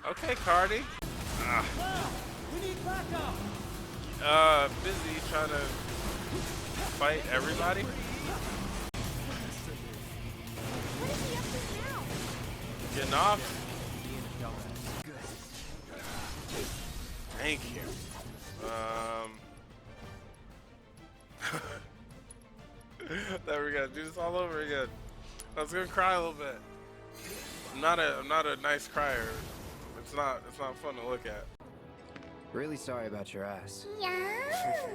Okay, Cardi. We need backup. Busy trying to fight everybody. What is he up to now? Getting off. Thank you. There we go. Do this all over again. I was gonna cry a little bit. I'm not a nice crier. It's not fun to look at. Really sorry about your ass. Yeah.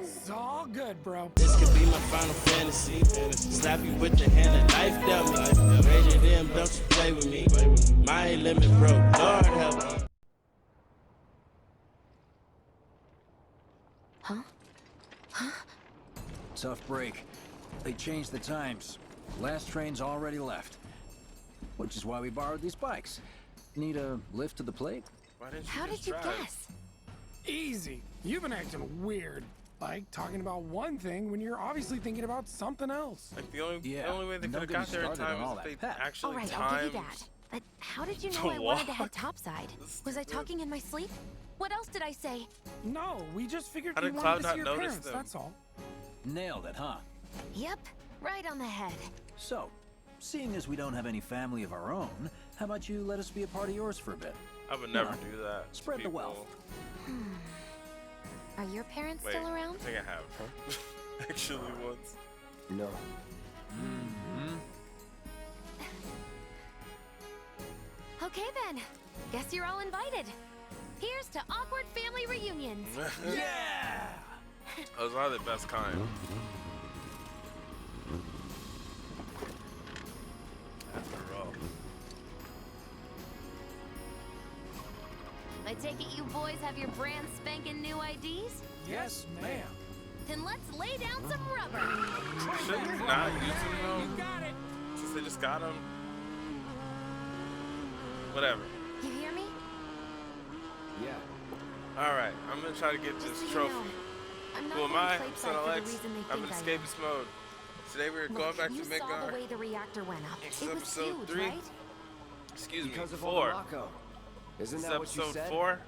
It's all good, bro. This could be my final fantasy. Slap you with the hand and knife dealt me. Rated them, don't you play with me. My limit broke, Lord help me. Huh? Tough break. They changed the times. Last train's already left. Which is why we borrowed these bikes. Need a lift to the plate? Why didn't you How just did you drive? guess? Easy. You've been acting weird. Like talking about one thing when you're obviously thinking about something else. Like the only way they could don't have get got me there in started on time all is if that they pep. actually All right, I'll give you timed. that. But how did you know To I wanted to walk? head topside? Was I talking in my sleep? What else did I say? No, we just figured How you did wanted Cloud to not see your notice parents, them? that's all. Nailed it, huh? Yep, right on the head. So, seeing as we don't have any family of our own, how about you let us be a part of yours for a bit? I would never do that. to Spread the people. wealth. Are your parents Wait, still around? I think I have. Actually, once. No. Okay then. Guess you're all invited. Here's to awkward family reunions. Yeah! Those are the best kind. After all. I take it you boys have your brand spanking new IDs? Yes, ma'am. Then let's lay down some rubber. Shouldn't they not use them though? You got it. Since they just got them. Whatever. You hear me? Yeah. Alright, I'm gonna try to get Just this so you trophy. know, I'm not Who am going I? Clapeside Son of for the Lex. reason they I'm in think I am. escapist mode. Today we're going Look, back to you saw the Midgar. way the reactor went up. This It is was episode huge, 3. right? Excuse me, Because of all the 4. Mako. This Isn't is that what you episode said? 4.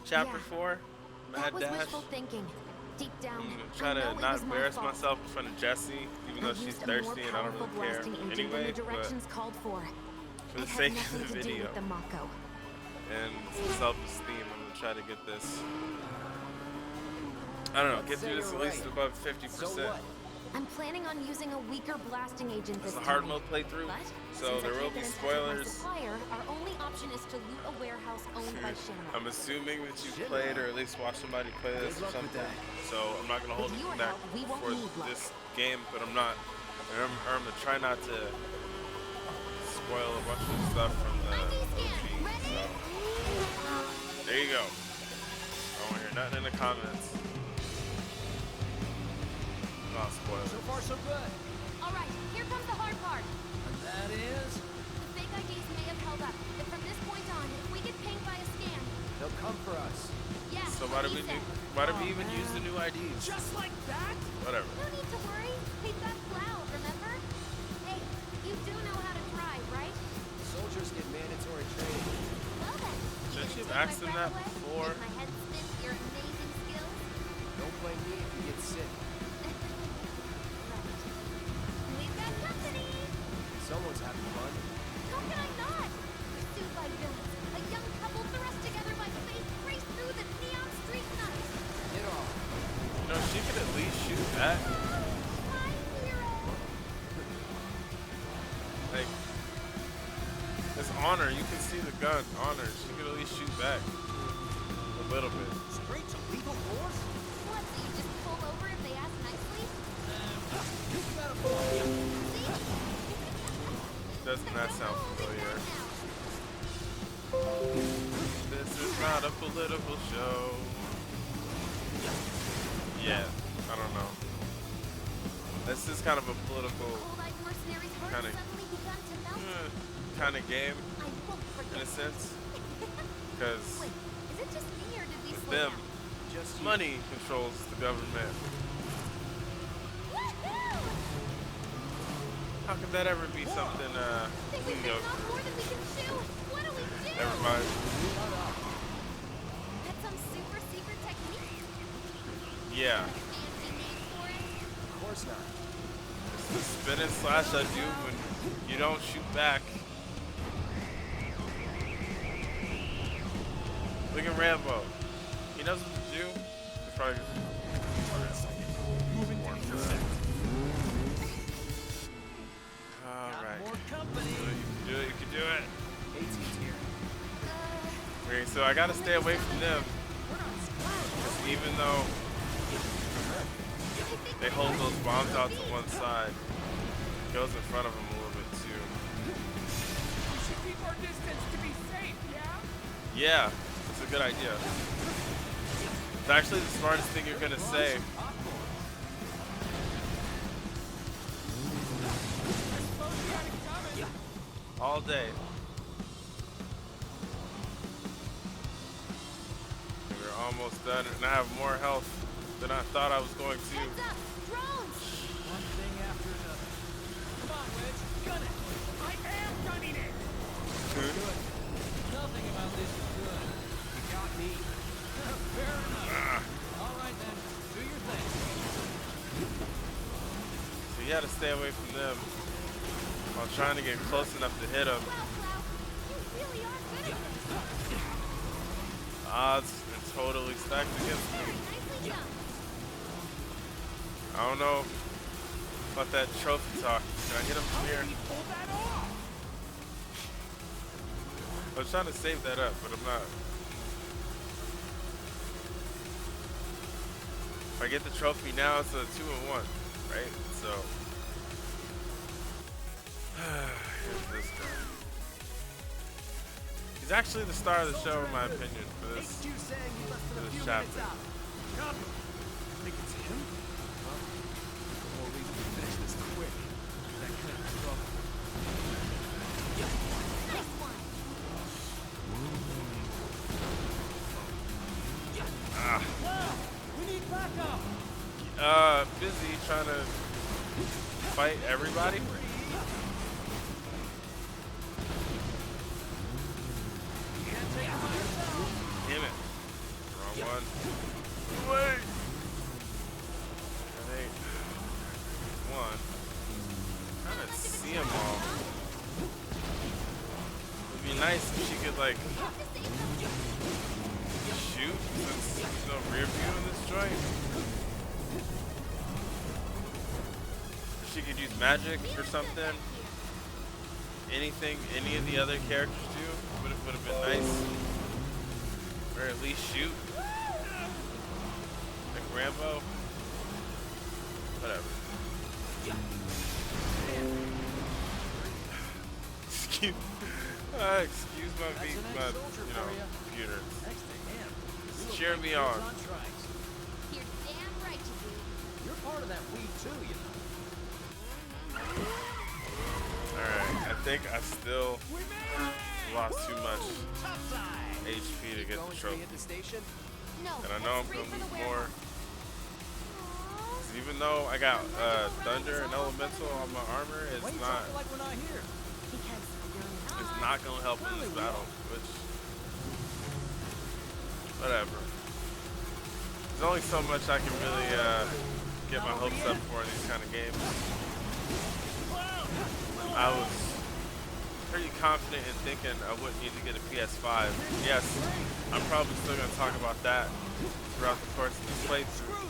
Chapter Yeah. 4. That Mad was Dash. wishful thinking. Deep down, I'm gonna try I know to it not was my embarrass fault. myself in front of Jessie, even though I she's used a more thirsty and I don't powerful really care blasting agent anyway, than the but directions called for. for the It had sake nothing of the to do video with the Mako. and self-esteem, I'm gonna try to get this. I don't know, get through this at least above 50%. So what? I'm planning on using a weaker blasting agent It's this a hard time. mode playthrough, But so since I there will can't be get in touch with my spoilers. supplier, our only option is to loot a warehouse owned by Shinra. I'm assuming that you played or at least watched somebody play this or Good luck with something. So I'm not gonna hold With you your back help, we won't for need luck. this game, but I'm not. I'm gonna try not to spoil a bunch of stuff from the OG. So there you go. I don't hear nothing in the comments. Not spoilers. So far, so good. All right, here comes the hard part. And that is... The fake IDs may have held up, but from this point on, if we get pinged by a scam, They'll come for us. yeah. So why did we even use the new IDs? Just like that? Whatever. No need to worry. We've got Cloud, remember? Hey, you do know how to drive, right? Soldiers get mandatory training. Well then. Shouldn't you gonna have take asked my them breath that away? before? Make my head spin with your amazing skills? Don't blame me if you get sick. Right. We've got company! Someone's having fun. How can I not? Pursued by villains, a young couple thrust together by fate race through the neon street night. Get off. You know, she could at least shoot back. My hero! Like, it's honor. You can see the gun. Honor. She could at least shoot back a little bit. Straight to lethal force? What, so you just pull over if they ask nicely? You gotta blow. Doesn't that sound familiar? This is not a political show. Yeah, I don't know. This is kind of a political Cold-eyed mercenaries' hearts Kinda- suddenly begun to melt. kind of game I won't forget. in a sense, because Wait, is it just me or did we with slow them, down? Just you. money controls the government. Woohoo! How could that ever be something? Think You we've know, bitten off more than we can chew. What do we do? never mind. That's some super secret technique. Yeah. Fancy name for it? Of course not. It's the spin and slash I do when you don't shoot back. Look at Rambo. He knows what to do. He's probably Alright. More company. You can do it. AT's here. Okay, so I gotta stay away from them. 'Cause even though they hold those bombs out to one side, it goes in front of them a little bit too. We should keep our distance to be safe, yeah? Yeah, it's a good idea. It's actually the smartest thing you're gonna say. All day. We're almost done, and I have more health than I thought I was going to. Heads up! Drones! One thing after another. Come on, Wedge. Gun it. I am gunning it! Good. Nothing about this is good. You got me. Fair enough. All right, then. Do your thing. So you gotta stay away from them while trying to get close enough to hit them. Wow, Cloud. You really are good at this. Odds are totally stacked against me. Nicely done. I don't know about that trophy talk. Can I hit him from here? Pull that off! I was trying to save that up, but I'm not. If I get the trophy now, it's a 2-in-1, right? So here's this guy. He's actually the star of the show, in my opinion, for this HQ saying you less than a few chapter. minutes out. Copy. Think it's him? Well, more reason to finish this quick. That kind of trouble. Nice one. Wow, we need backup. Busy trying to fight everybody. Can't take it by yourself. Damn it. Wrong one. Wait. I think one. Trying to see them all. It'd be nice if she could like shoot since there's no rear view in this joint. If she could use magic or something. Anything any of the other characters do would have been nice. Or at least shoot. Like Rambo. Whatever. Excuse my beat, my, computer. Next to him. Cheer me on. Tracks. You're damn right you do. You're part of that weed too, you know. Alright, I think I still lost too much Top side. HP to get the trophy. Hit the station. No. And I know I'm that's gonna free for lose the more. warehouse. Aw, Even though I got Thunder and Elemental on my armor, Why it's you not talking like we're not here? because you're it's not. not gonna help in this battle, which whatever. There's only so much I can really get my hopes up for in these kind of games. I was pretty confident in thinking I wouldn't need to get a PS5. Yes, I'm probably still gonna talk about that throughout the course of this playthrough.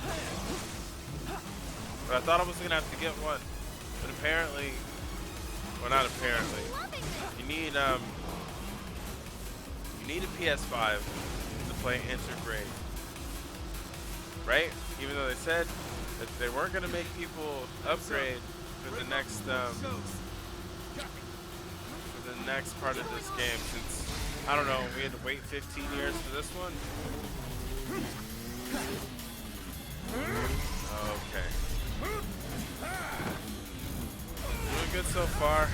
But I thought I was gonna have to get one. But apparently, well, not apparently, Loving this. you need a PS5 to play Intergrade, right? Even though they said that they weren't gonna make people upgrade for the next part of this game, since I don't know, we had to wait 15 years for this one. Okay. Doing good so far.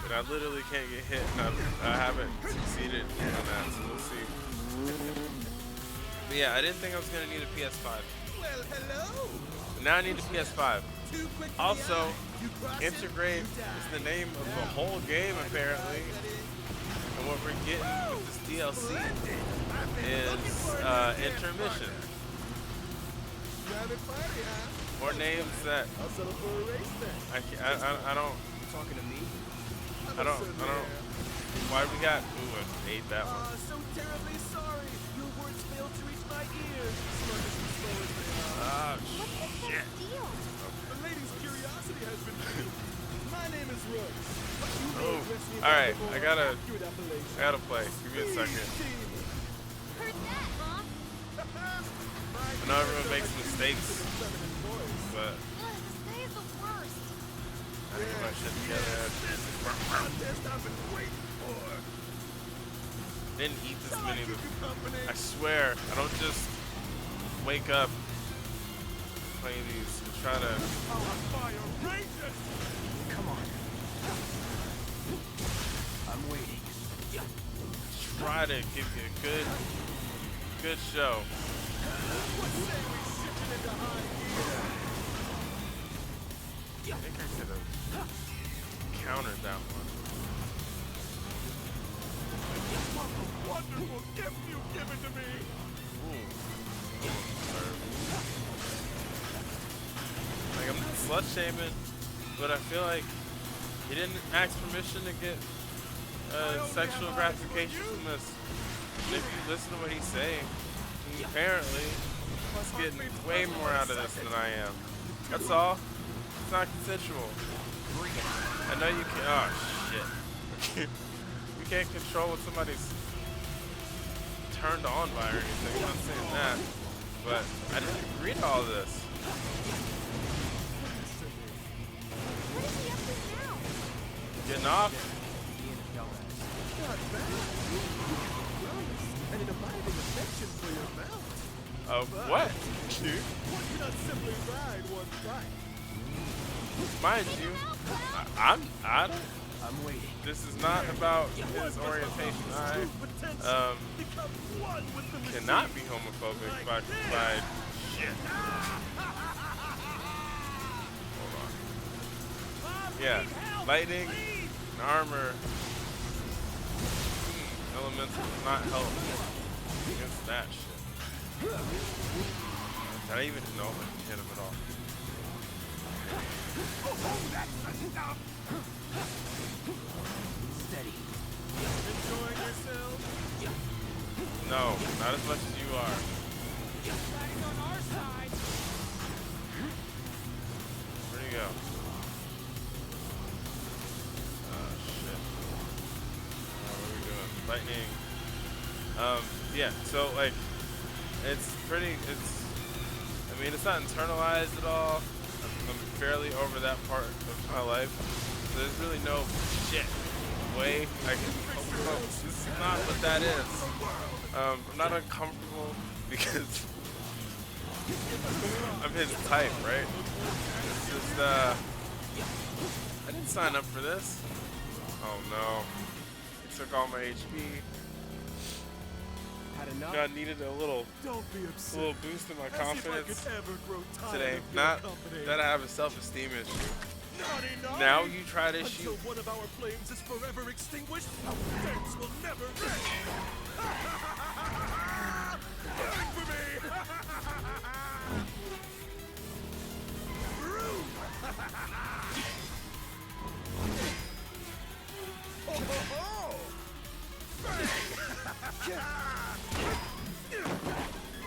But I literally can't get hit, and I haven't succeeded in that, so we'll see. But yeah, I didn't think I was gonna need a PS5. Well, hello. But now I need a PS5. Also, integrate is the name of the whole game apparently, and what we're getting with this DLC is intermission. More names that I don't. Talking to me? I don't. Why we got? Ooh, I ate that one. So terribly sorry. Your words failed to reach my ears. Ah, What's the shit. deal? The lady's curiosity has been piqued. My name is Roche. Oh, all right. I gotta play. Give me a second. Heard that, huh? I know everyone makes mistakes, but Ugh, this day is the worst. I gotta get my shit together. I've been waiting for. Didn't eat this many before. I swear, I don't just wake up playing these and try to. Come on. I'm waiting. Try to give you a good show. I think I could have countered that one. What a wonderful gift you've given to me. Ooh. Like, I'm not slut shaming, but I feel like he didn't ask permission to get sexual gratification from this. And if you listen to what he's saying, apparently he's getting way more out of this than I am. That's all. It's not consensual. I know you can. Oh shit. You can't control what somebody's turned on by or anything. I'm not saying that, but I didn't agree to all this. What is he up to now? Getting off? Not bad. And an abiding affection for your mount. What? Dude? One cannot simply ride one bike. Mind you, I'm waiting. this is not about his orientation. I Become one with the machine. cannot be homophobic by shit. Hold on. Yeah, lightning and armor elemental does not help against that shit. Did I even know if I can hit him at all? Steady. Enjoying yourself? No, not as much as you are. Everybody's on our side. Where'd he go? Oh shit. What are we doing? Lightning. Yeah, so like it's I mean it's not internalized at all. I'm fairly over that part of my life. So there's really no shit way I can this is not what that is. I'm not uncomfortable because I'm his type, right? It's just I didn't sign up for this. Oh no. It took all my HP. Had enough? God needed a little Don't be upset. boost in my As if I confidence could ever grow tired today. of your Not company. that I have a self-esteem issue. Naughty, naughty. Now you try to Until shoot. one of our flames is forever extinguished, our dance will never end. Wait for me. Bruv. Ho, ho, ho.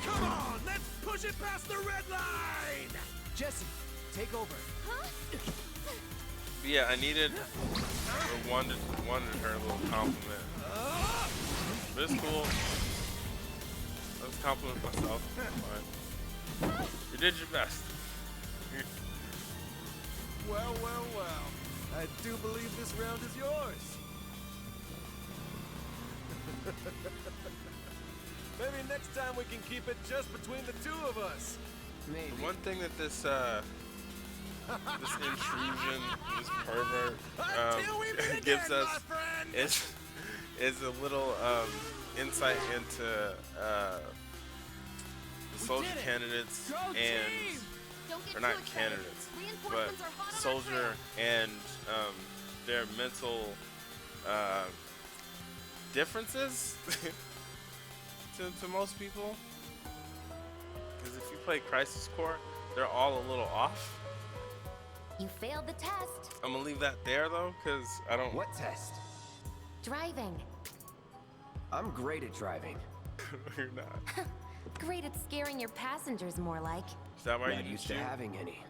Come on, let's push it past the red line. Jesse, take over. Huh? But yeah, I needed or wanted her a little compliment. But it's cool. Let's compliment myself. Fine. You did your best. Well, well, well. I do believe this round is yours. Maybe next time we can keep it just between the two of us. Maybe. The one thing that this intrusion, this pervert, Until we meet gives again, us my friend. is a little insight into the soldier did it. candidates Go and team! Don't get or too not excited. candidates, but Reinforcements are hot on our soldier trail. and their mental differences to most people. Because if you play Crisis Core, they're all a little off. You failed the test. I'm gonna leave that there though, because I don't. What test? Driving. I'm great at driving. You're not. Great at scaring your passengers, more like. Is that why Not you didn't used to shoot? having any.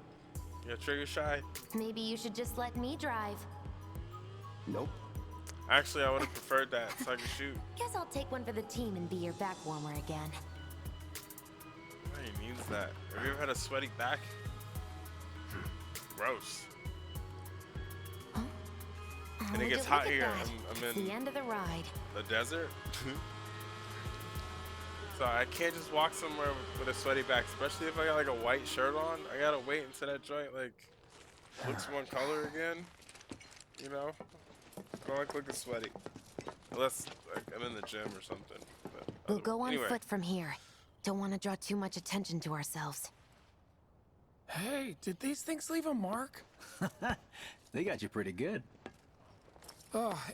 You're trigger shy? Maybe you should just let me drive. Nope. Actually, I would have preferred that so I could shoot. Guess I'll take one for the team and be your back warmer again. What means that? Have you ever had a sweaty back? Gross. And it gets Look hot at here. that. I'm It's in the end of the ride. the desert. So I can't just walk somewhere with a sweaty back, especially if I got like a white shirt on. I gotta wait until that joint like looks one color again. You know? I don't like looking sweaty. Unless like, I'm in the gym or something. But, We'll go on anyway. foot from here. Don't want to draw too much attention to ourselves. Hey, did these things leave a mark? They got you pretty good.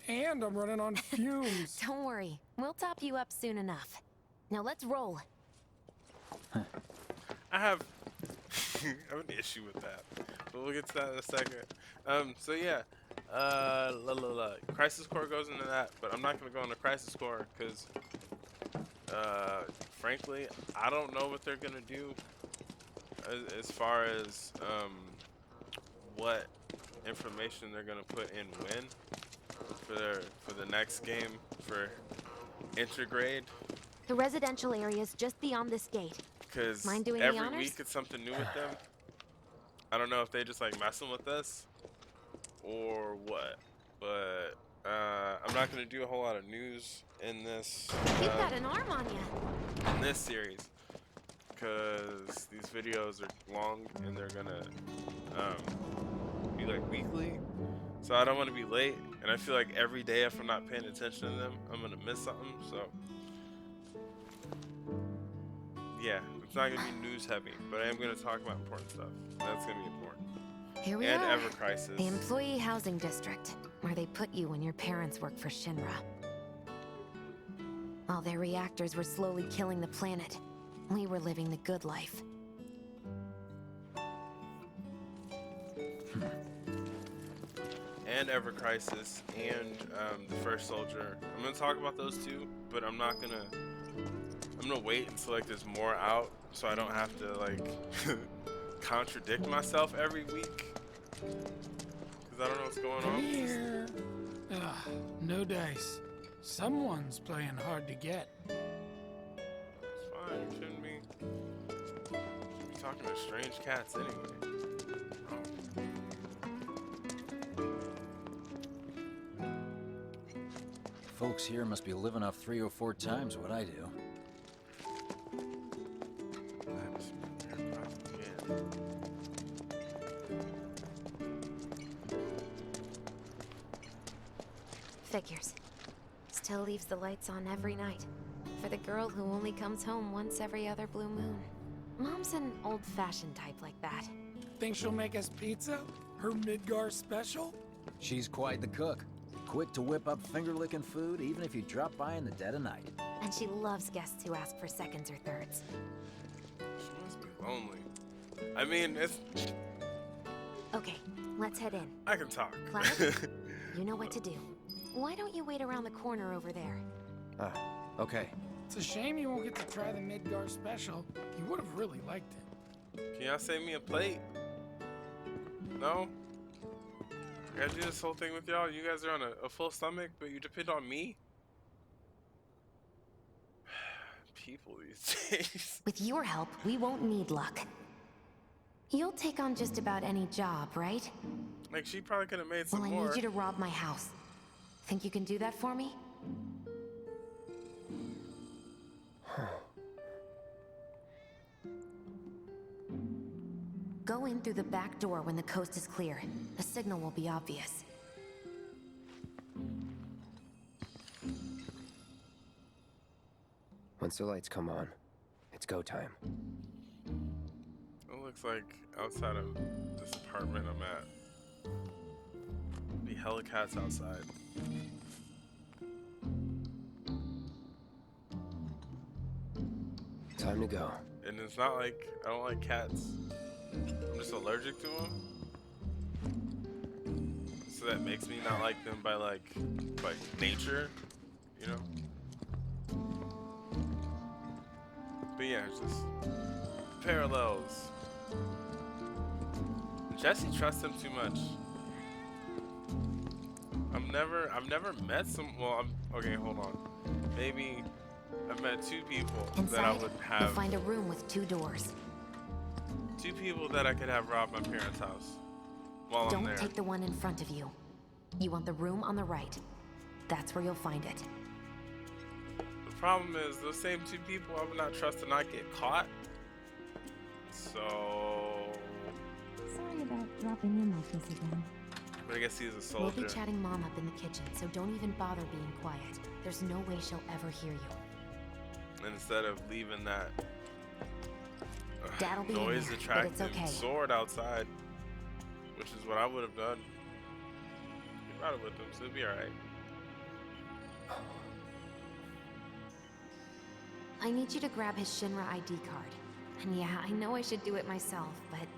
And I'm running on fumes. Don't worry. We'll top you up soon enough. Now let's roll. I have an issue with that, but we'll get to that in a second. So yeah, Crisis Core goes into that, but I'm not gonna go into Crisis Core because, frankly, I don't know what they're gonna do as far as what information they're gonna put in when for the next game for Intergrade. The residential area's just beyond this gate. Because Mind doing the every honors? week it's something new with them. I don't know if they just like messing with us or what, but I'm not gonna do a whole lot of news in this You've got an arm on you. in this series because these videos are long and they're gonna be like weekly. So I don't want to be late, and I feel like every day if I'm not paying attention to them, I'm gonna miss something. So. Yeah, it's not gonna be news heavy, but I am gonna talk about important stuff. That's gonna be important. Here we And are. Ever Crisis. The employee housing district, where they put you when your parents worked for Shinra. While their reactors were slowly killing the planet, we were living the good life. And Ever Crisis and the First Soldier. I'm gonna talk about those two, but I'm gonna wait until like there's more out, so I don't have to like contradict myself every week. Cause I don't know what's going Come on. here. No dice. Someone's playing hard to get. It's fine. You shouldn't be talking to strange cats anyway. Oh. Folks here must be living off 3 or 4 times what I do. That's their propaganda. Figures. Still leaves the lights on every night. For the girl who only comes home once every other blue moon. Mom's an old-fashioned type like that. Think she'll make us pizza? Her Midgar special? She's quite the cook. Quick to whip up finger-licking food, even if you drop by in the dead of night. And she loves guests who ask for seconds or thirds. She must be lonely. I mean, it's. Okay, let's head in. I can talk. Cloud, you know what to do. Why don't you wait around the corner over there? Okay. It's a shame you won't get to try the Midgar special. You would have really liked it. Can y'all save me a plate? No? I gotta do this whole thing with y'all. You guys are on a full stomach, but you depend on me? People these days. With your help, we won't need luck. You'll take on just about any job, right? Like, she probably could have made some Well, I more. need you to rob my house. Think you can do that for me? Go in through the back door when the coast is clear. The signal will be obvious. Once the lights come on, it's go time. Oh, look, looks like outside of this apartment I'm at. Be hella cats outside. Time to go. And it's not like I don't like cats. I'm just allergic to them. So that makes me not like them by like nature, you know? But yeah, it's just parallels. Jesse trusts him too much. I've never met some. Well, okay. Hold on. Maybe I've met two people that I would have. You'll find a room with 2 doors. Two people that I could have rob my parents' house while I'm there. Don't take the one in front of you. You want the room on the right. That's where you'll find it. The problem is those same two people I would not trust to not get caught. So. Sorry about dropping in like this again. But I guess he's a soldier. We'll be chatting Mom up in the kitchen, so don't even bother being quiet. There's no way she'll ever hear you. And instead of leaving that Dad'll be in noise there, but attracting it's okay. sword outside, which is what I would have done. He brought it with him, so it'd be alright. I need you to grab his Shinra ID card. And yeah, I know I should do it myself, but...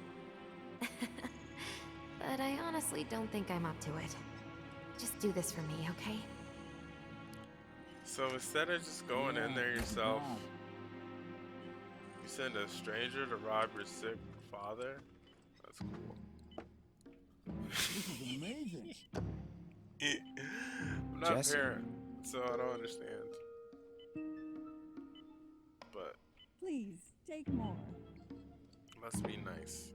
but I honestly don't think I'm up to it. Just do this for me, okay? So instead of just going in there yourself, you send a stranger to rob your sick father? That's cool. This is amazing. I'm not Jesse. a parent, so I don't understand. But Please, take more. must be nice.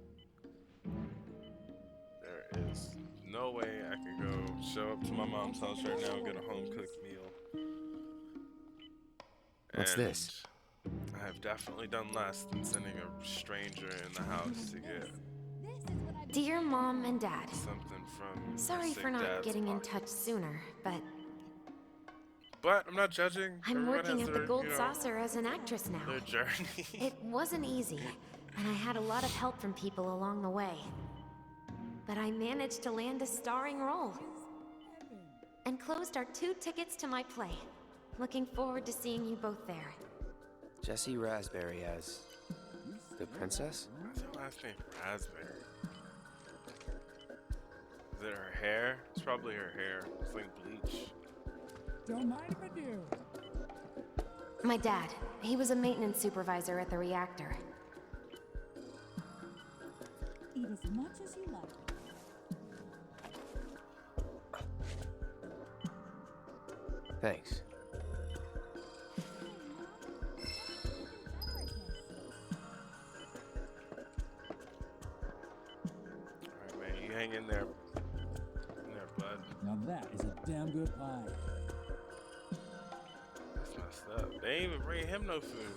There is no way I could go show up to my mom's house right now and get a home-cooked meal. What's And this? I have definitely done less than sending a stranger in the house to get Dear Mom and Dad, something from sorry my sick for not dad's getting in pocket. touch sooner, but But I'm not judging. I'm Everyone working has at the their, Gold you know, Saucer as an actress now. their journey. It wasn't easy, and I had a lot of help from people along the way. But I managed to land a starring role. And closed our 2 tickets to my play. Looking forward to seeing you both there. Jesse Raspberry as the princess? What's her last name? Raspberry. Is it her hair? It's probably her hair. It's like bleach. Don't mind if I do. My dad, he was a maintenance supervisor at the reactor. Eat as much as you like. Thanks. Alright, man. You hang in there. Bud. Now that is a damn good pie. That's messed up. They ain't even bring him no food.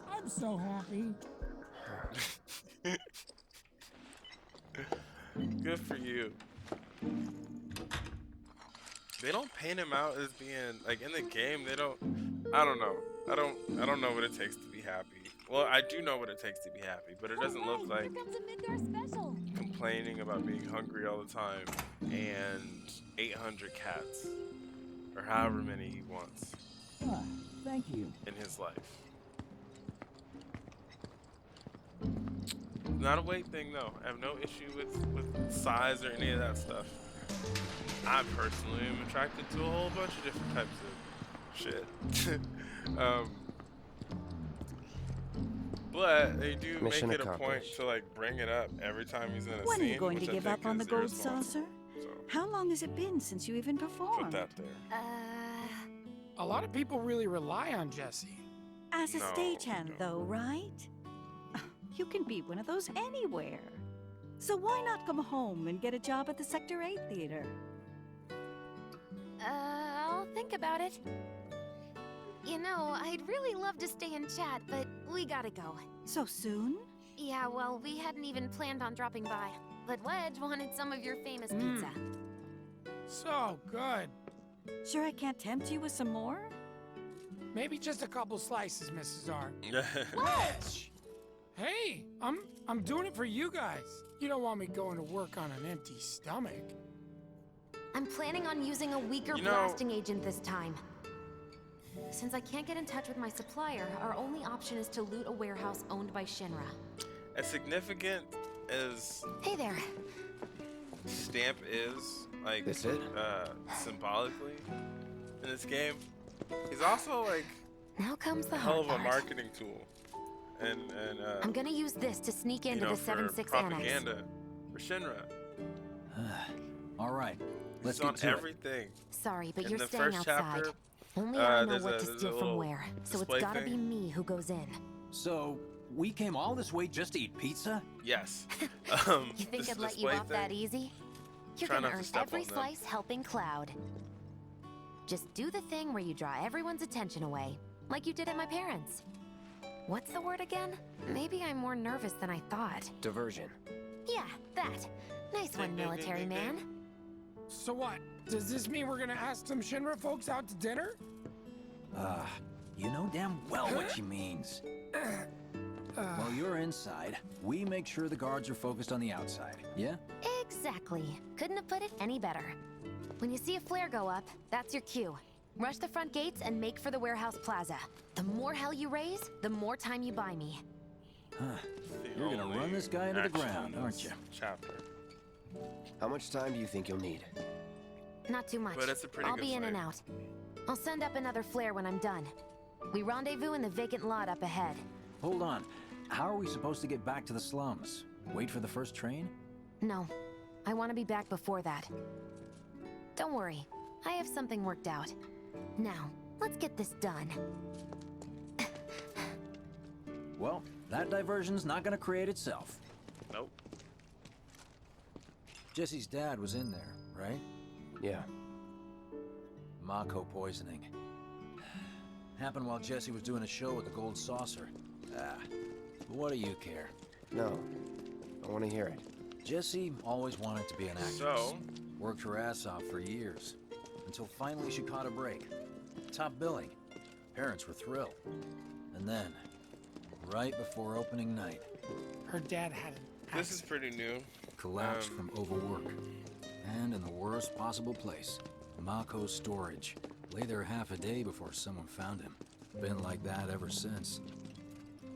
I'm so happy. Good for you. They don't paint him out as being like in the game. They don't. I don't know. I don't know what it takes to be happy. Well, I do know what it takes to be happy, but it doesn't look like Here comes a Midgar special. complaining about being hungry all the time and 800 cats or however many he wants Ah, thank you. in his life. Not a weight thing though. I have no issue with size or any of that stuff. I personally am attracted to a whole bunch of different types of shit. But they do Mission make it a point accomplished. to like bring it up every time he's in a When scene. are you going to which I give think up on the is gold irresponsible. saucer? So How long has it been since you even put performed? that there. A lot of people really rely on Jesse. As a No, stagehand, no. though, right? You can be one of those anywhere. So why not come home and get a job at the Sector 8 theater? I'll think about it. You know, I'd really love to stay and chat, but we gotta go. So soon? Yeah, well, we hadn't even planned on dropping by. But Wedge wanted some of your famous pizza. So good. Sure I can't tempt you with some more? Maybe just a couple slices, Mrs. R. Hey, I'm doing it for you guys. You don't want me going to work on an empty stomach. I'm planning on using a weaker You know- blasting agent this time. Since I can't get in touch with my supplier, our only option is to loot a warehouse owned by Shinra. As significant as Hey there. Stamp is, like, That's it? symbolically in this game, he's also like Now comes the a hell hard of a part. marketing tool, and I'm gonna use this to sneak you into know, the for 7-6 annex. propaganda for Shinra. All right, let's It's on get to it. everything. Sorry, but In you're the staying first outside. chapter, Only I know there's what a- to there's a steal from little where, so it's display gotta be thing. me who goes in. So, we came all this way just to eat pizza? Yes. You think this I'd let you display off that thing, easy? You're Try gonna not to earn step every on them. slice helping Cloud. Just do the thing where you draw everyone's attention away, like you did at my parents'. What's the word again? Maybe I'm more nervous than I thought. Diversion. Yeah, that. Nice one, military man. So what? Does this mean we're gonna ask some Shinra folks out to dinner? You know damn well what she means. While you're inside, we make sure the guards are focused on the outside, yeah? Exactly. Couldn't have put it any better. When you see a flare go up, that's your cue. Rush the front gates and make for the warehouse plaza. The more hell you raise, the more time you buy me. You're gonna run this guy into the ground, aren't you? Chapter. How much time do you think you'll need? Not too much. But it's a pretty I'll good be in and fight. out. I'll send up another flare when I'm done. We rendezvous in the vacant lot up ahead. Hold on. How are we supposed to get back to the slums? Wait for the first train? No, I want to be back before that. Don't worry, I have something worked out. Now, let's get this done. Well, that diversion's not gonna create itself. Nope. Jesse's dad was in there, right? Yeah. Mako poisoning. Happened while Jesse was doing a show with the Gold Saucer. What do you care? No. I want to hear it. Jessie always wanted to be an actress. So? Worked her ass off for years. Until finally she caught a break. Top billing. Parents were thrilled. And then, right before opening night, Her dad had an This is pretty new. collapsed from overwork. And in the worst possible place, Mako's storage. Lay there half a day before someone found him. Been like that ever since.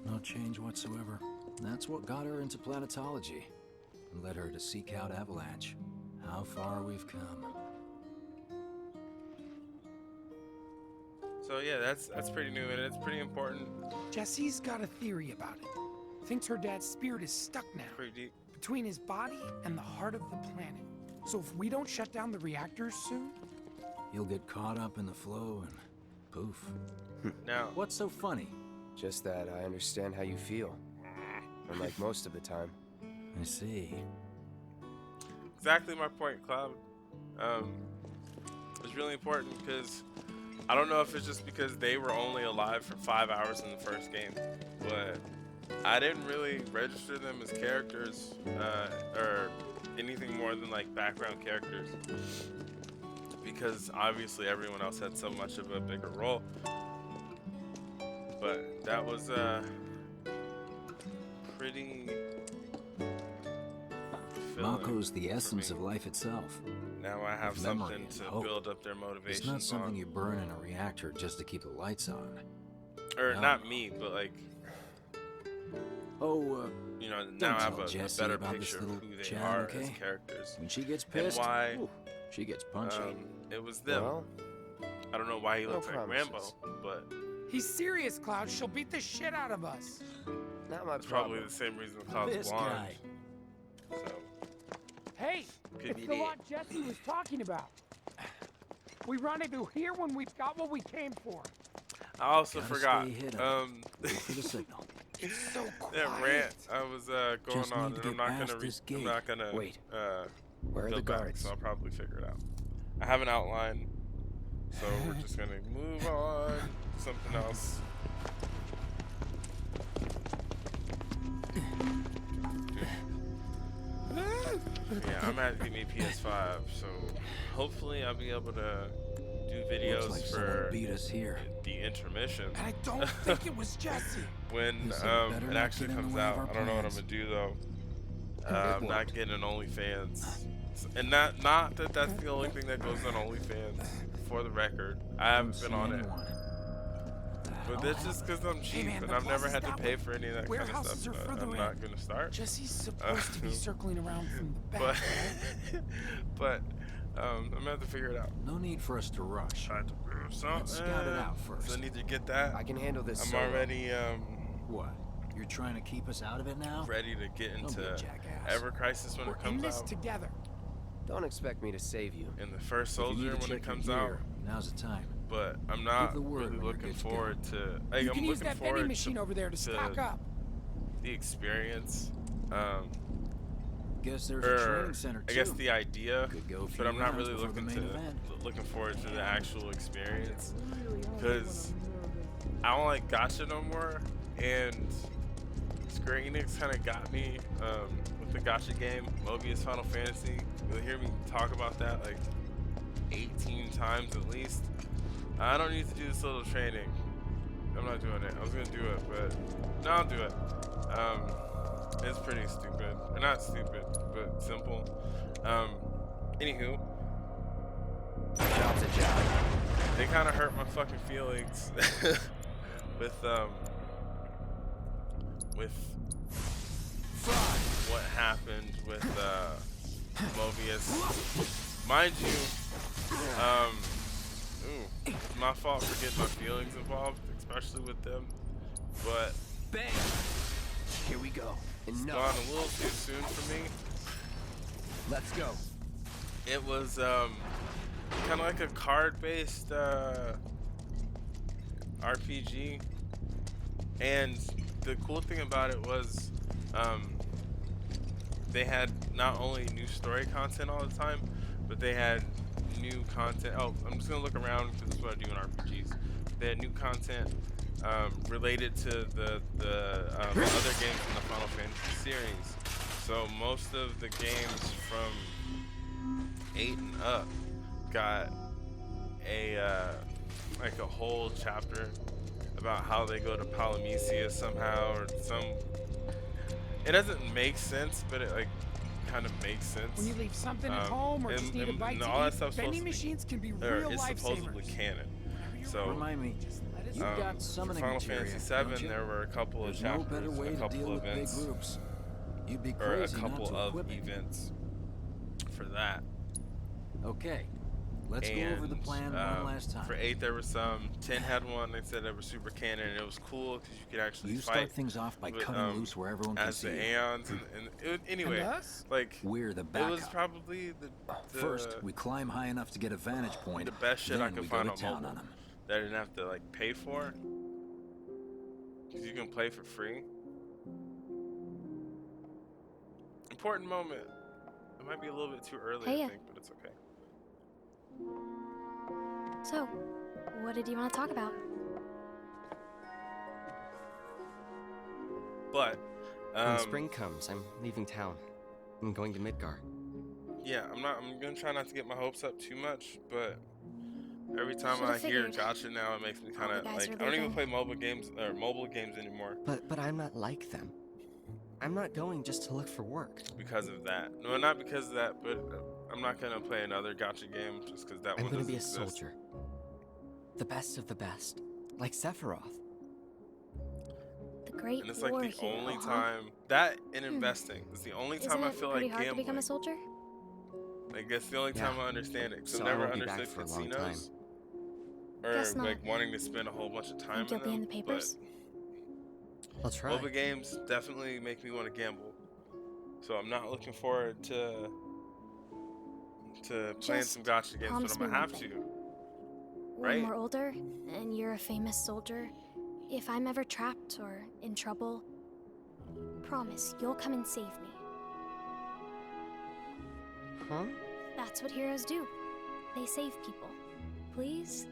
No change whatsoever. That's what got her into planetology. And led her to seek out Avalanche. How far we've come. So yeah, that's pretty new and it's pretty important. Jesse's got a theory about it. Thinks her dad's spirit is stuck now, Pretty deep. between his body and the heart of the planet. So if we don't shut down the reactors soon, You'll get caught up in the flow and poof. Now, What's so funny? Just that I understand how you feel. Unlike most of the time. I see. exactly my point, Cloud. It's really important because I don't know if it's just because they were only alive for 5 hours in the first game, but I didn't really register them as characters or anything more than like background characters because obviously everyone else had so much of a bigger role. But that was pretty fulfilling Mako's the for essence me. of life itself. Now I have With memory something and to hope. build up their motivation. It's not something on. you burn in a reactor just to keep the lights on. Or No. not me, but like, Oh, you know, don't now I have tell a Jessie better about this picture of little who they Chad, are okay? as characters. when she gets And pissed, why ooh, she gets punchy. it was them. Well, I don't know why he no looks like Rambo, promises. but he's serious, Cloud. She'll beat the shit out of us. not my it's probably problem. the same reason Cloud's This blonde. guy. So, Hey, it's the lot Jesse was talking about. We rendezvous here when we've got what we came for. I also Gotta forgot. stay hidden. Wait for the signal. It's so quiet. That rant I was going Just on, need and to I'm get not past gonna this I'm gate. not gonna Wait. Where are go the back, guards? so I'll probably figure it out. I have an outline, so we're just gonna move on to something else. Yeah, I'm at me PS5, so hopefully I'll be able to do Looks videos like someone for beat us here. the intermission. And I don't think it was Jesse. When He said better it not actually get in the comes way of out, our I don't know what I'm plans. gonna do though. It I'm not won't. getting an OnlyFans, and not that that's the only thing that goes on OnlyFans. For the record, I haven't been on it. But that's just because I'm cheap, man, and the I've never plaza's had to that pay way. for any of that kind of Warehouses stuff. are So further I'm in. not gonna start. Jesse's supposed to be circling around from the back. But right? but I'm gonna have to figure it out. No need for us to rush. So, Let's scout it out first. So I need to get that. I can handle this I'm solo. already What? You're trying to keep us out of it now? ready to get Don't be a into jackass. Ever Crisis when We're it in comes this out. together. Don't expect me to save you. In the First If you need Soldier to when check it your comes gear, out. now's the time. But I'm not the word really when you're looking good to go. forward to. Like, You I'm can use looking that forward vending machine to, over there to stock up. the experience. Guess there's a training center too. I guess the idea, Could go a few but I'm not rounds really before the main event. looking forward to the actual experience, because I don't like gacha no more, and Square Enix kind of got me with the gacha game, Mobius Final Fantasy. You'll hear me talk about that like 18 times at least. I don't need to do this little training. I'm not doing it. I was gonna do it, but no, I'll do it. It's pretty stupid. Or not stupid, but simple. Anywho. Job's a job. They kind of hurt my fucking feelings with what happened with Mobius. Mind you, it's my fault for getting my feelings involved, especially with them. But Bang! Here we go. it's gone a little too soon for me. Let's go. It was kind of like a card-based RPG, and the cool thing about it was they had not only new story content all the time, but they had new content. Oh, I'm just gonna look around because that's what I do in RPGs. They had new content related to the other games in the Final Fantasy series. So most of the games from 8 and up got a like a whole chapter about how they go to Palamecia somehow, or some. It doesn't make sense, but it like kind of makes sense. When you leave something at home or just need a bite to all that eat, stuff's vending supposed to be- machines can be or real it's supposedly lifesavers. canon. So Remind me, you've got for summoning Final materia, Fantasy don't 7, you? there were a couple of There's no chapters, better way a to couple deal with big events, groups. You'd be or a crazy not couple to of equip me. events for that. Okay, let's go over the plan one last time. For 8, there was some. 10 had one. They said they were super canon, and it was cool because you could actually You fight start things off by with, cutting loose where everyone can as see the you. Aeons. And anyway, And us? like We're the it was backup. probably the First, we climb high enough to get a vantage point. the best shit then I could we find go on to town mobile on them. that I didn't have to like pay for, because you can play for free. Important moment. It might be a little bit too early, Hey, I think, but it's okay. So, what did you want to talk about? But when spring comes, I'm leaving town. I'm going to Midgar. yeah, I'm gonna try not to get my hopes up too much, but every time Should've I hear figured. gacha now, it makes me kind All of the guys like, are I don't even leaving. play mobile games anymore But I'm not like them. I'm not going just to look for work. because of that. No, not because of that, but I'm not gonna play another gacha game just because that I'm one going to doesn't be a exist. soldier. The best of the best. Like Sephiroth. The Great And it's like War the hero, only huh? time that in investing is the only Isn't time I it feel pretty like hard to gambling. become a soldier? Like that's the only Yeah. time I understand it. 'Cause So I've I never won't be back understood for a long casinos, Guess or not. like wanting to spend a whole bunch of time Think you'll in be in them. the papers? I'll try. Mobile games definitely make me want to gamble, so I'm not looking forward to playing Just some gacha games, but promise I'm gonna me one have thing. to. When Right? we're older, and you're a famous soldier, if I'm ever trapped or in trouble, promise you'll come and save me. Huh? That's what heroes do. They save people. Please?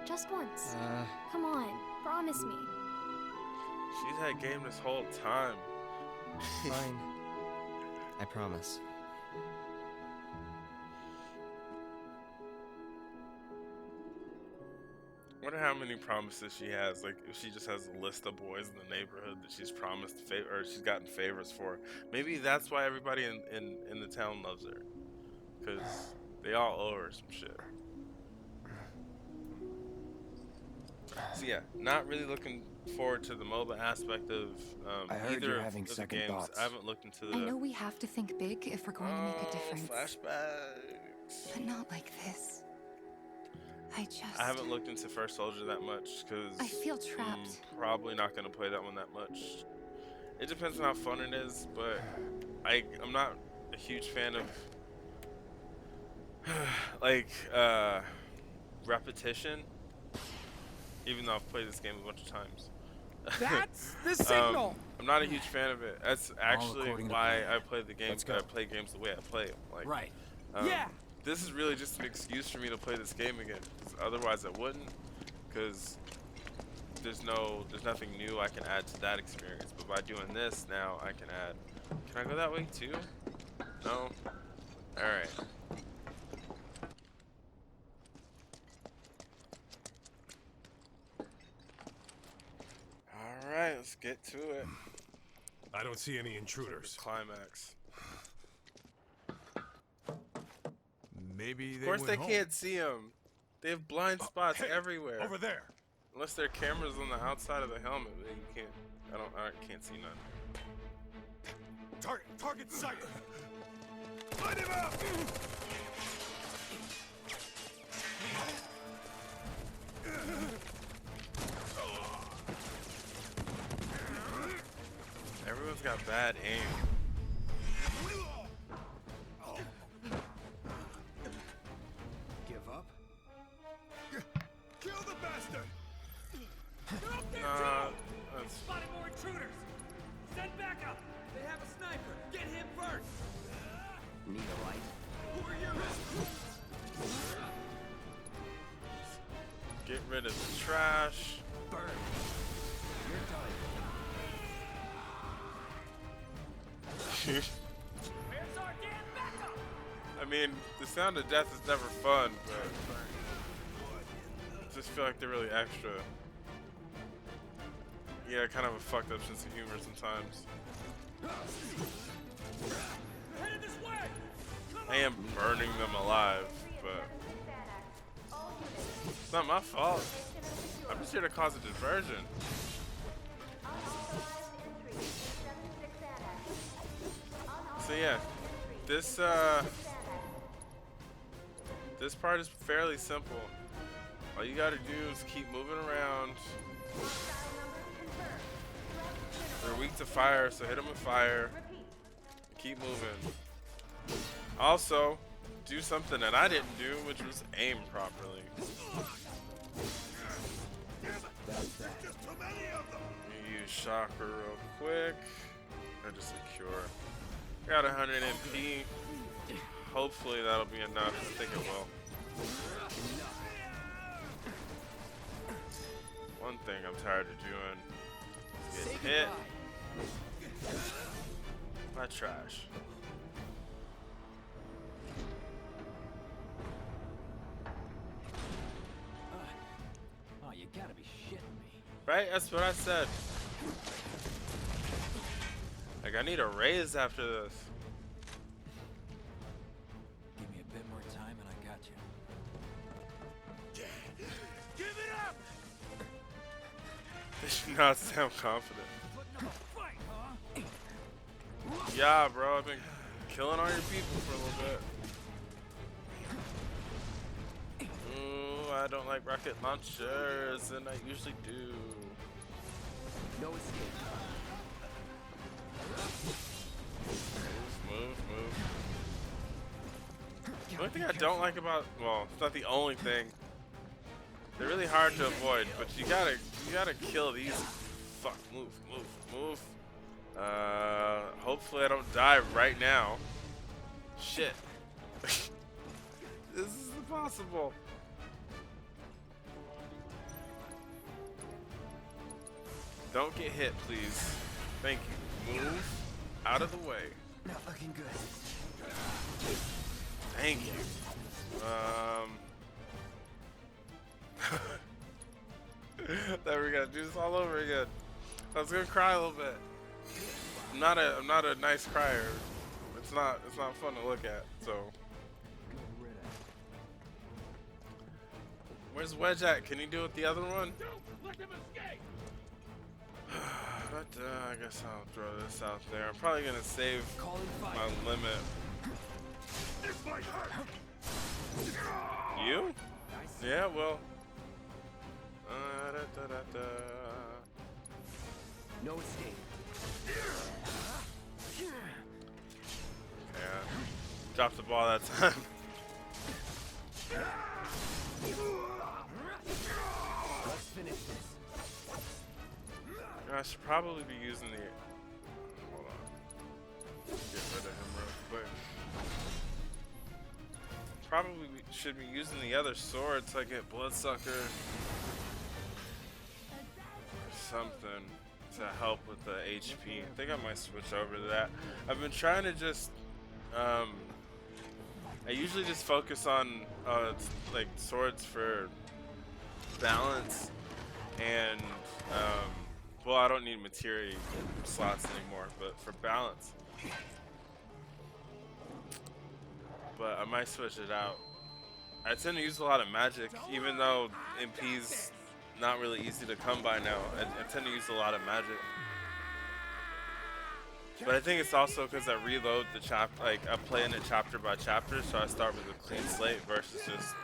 Just once. Come on, promise me. She's had game this whole time. Fine. I promise. wonder how many promises she has. Like, if she just has a list of boys in the neighborhood that she's promised or she's gotten favors for. Maybe that's why everybody in the town loves her, because they all owe her some shit. So yeah, not really looking forward to the MOBA aspect of I heard either you're of having the second games. thoughts. I haven't looked into the. I know we have to think big if we're going to make a difference. Flashbacks. But not like this. I haven't looked into First Soldier that much because I feel trapped. I'm probably not going to play that one that much. It depends on how fun it is, but I'm not a huge fan of like repetition. Even though I've played this game a bunch of times. That's the signal. I'm not a huge fan of it. That's actually why I play the game. I play games the way I play them. Like, right. Yeah. This is really just an excuse for me to play this game again. 'Cause otherwise, I wouldn't. Because there's nothing new I can add to that experience. But by doing this now, I can add. Can I go that way too? No. All right. Alright, let's get to it. I don't see any intruders. Climax. Maybe they Of course went they home. can't see them. They have blind spots hey, everywhere. Over there. Unless their camera's on the outside of the helmet, then you can't. I can't see none. Target sight. Light him up. Everyone's got bad aim. Give up? Kill the bastard. That's... Spotted more intruders. Send backup. They have a sniper. Get him first. Need a light? Who are you? Get rid of the trash. Burn. You're done. Where's our damn backup? I mean, the sound of death is never fun, but I just feel like they're really extra. Yeah, kind of a fucked up sense of humor sometimes. Headed this way. I am burning them alive, but it's not my fault. I'm just here to cause a diversion. So yeah, this part is fairly simple. All you gotta do is keep moving around. They're weak to fire, so hit them with fire. Keep moving. Also, do something that I didn't do, which was aim properly. Use chakra real quick. Or just secure. Got 100 MP. Hopefully that'll be enough. I think it will. One thing I'm tired of doing is get hit by trash. Oh, you gotta be shitting me. Right? That's what I said. Like, I need a raise after this. Give me a bit more time and I got you. Give it up. They should not sound confident. Putting up a fight, huh? Yeah, bro, I've been killing all your people for a little bit. Ooh, I don't like rocket launchers, and I usually do. No escape. Move. The only thing I don't like about, well, it's not the only thing. They're really hard to avoid, but you gotta kill these. Fuck, move. Hopefully I don't die right now. Shit. This is impossible. Don't get hit, please. Thank you. Move out of the way. Not looking good. Thank you. There we go. Do this all over again. I was gonna cry a little bit. I'm not a nice crier. It's not fun to look at. So. Where's Wedge at? Can he do it the other one? Let him escape. But I guess I'll throw this out there. I'm probably gonna save my limit. This might hurt. You? Yeah, well. No escape. Yeah. Dropped the ball that time. Let's finish this. I should probably be using the. Hold on. Get rid of him real quick. Probably should be using the other sword so I get Bloodsucker or something to help with the HP. I think I might switch over to that. I've been trying to just. I usually just focus on like swords for balance and well, I don't need materia slots anymore, but for balance. But I might switch it out. I tend to use a lot of magic, even though MP's not really easy to come by now. I tend to use a lot of magic. But I think it's also because I reload the chapter, like I'm playing it chapter by chapter, so I start with a clean slate versus just,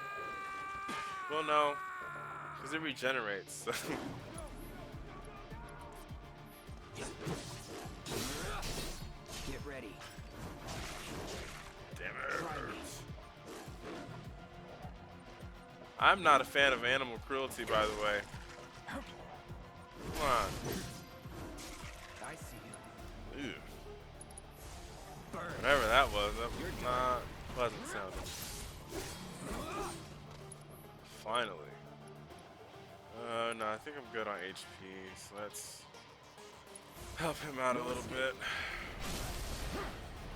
well, no, because it regenerates. Get ready. Damn it. I'm not a fan of animal cruelty, by the way. Come on. I see you. Ew. Whatever that was not pleasant sounding. Finally. No, I think I'm good on HP, so let's help him out a little bit.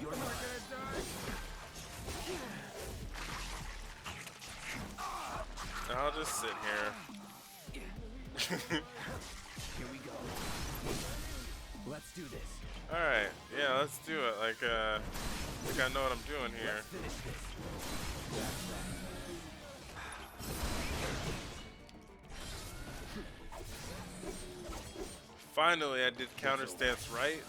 You're not gonna die. I'll just sit here. Here we go. Let's do this. Alright, yeah, let's do it. Like, I think I know what I'm doing here. Let's finish this. Finally, I did counter stance right.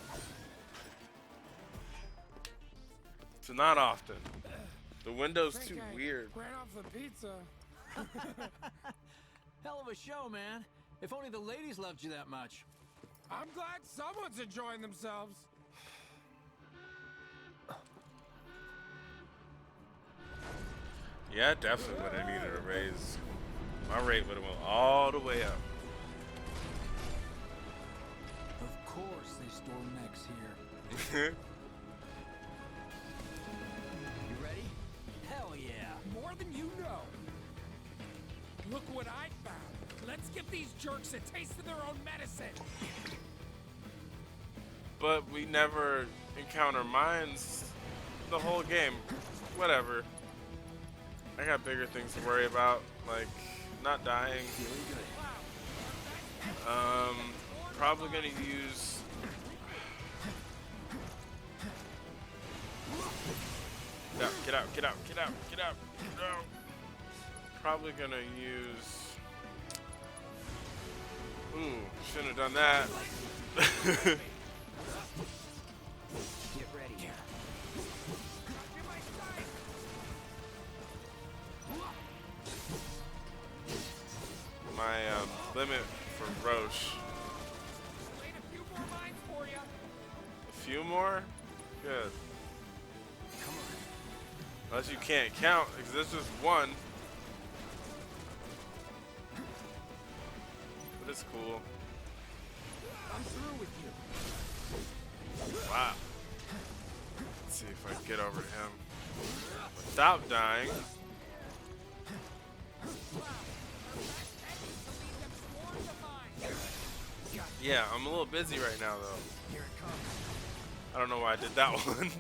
So not often. The window's too weird. Ran off the pizza. Hell of a show, man. If only the ladies loved you that much. I'm glad someone's enjoying themselves. Yeah, I definitely would have needed a raise. My rate would have went all the way up. Of course they store mechs here. You ready? Hell yeah. More than you know. Look what I found. Let's give these jerks a taste of their own medicine. But we never encounter mines the whole game. Whatever. I got bigger things to worry about, like not dying. Probably gonna use. Get out, get out, get out, get out, get out. Probably gonna use. Ooh, shouldn't have done that. Get ready. My limit for Roche. Wait a few more mines for you. A few more? Good. Unless you can't count, because there's just one. But it's cool. I'm through with you. Wow. Let's see if I can get over to him without dying. Yeah, I'm a little busy right now, though. Here it comes. I don't know why I did that one.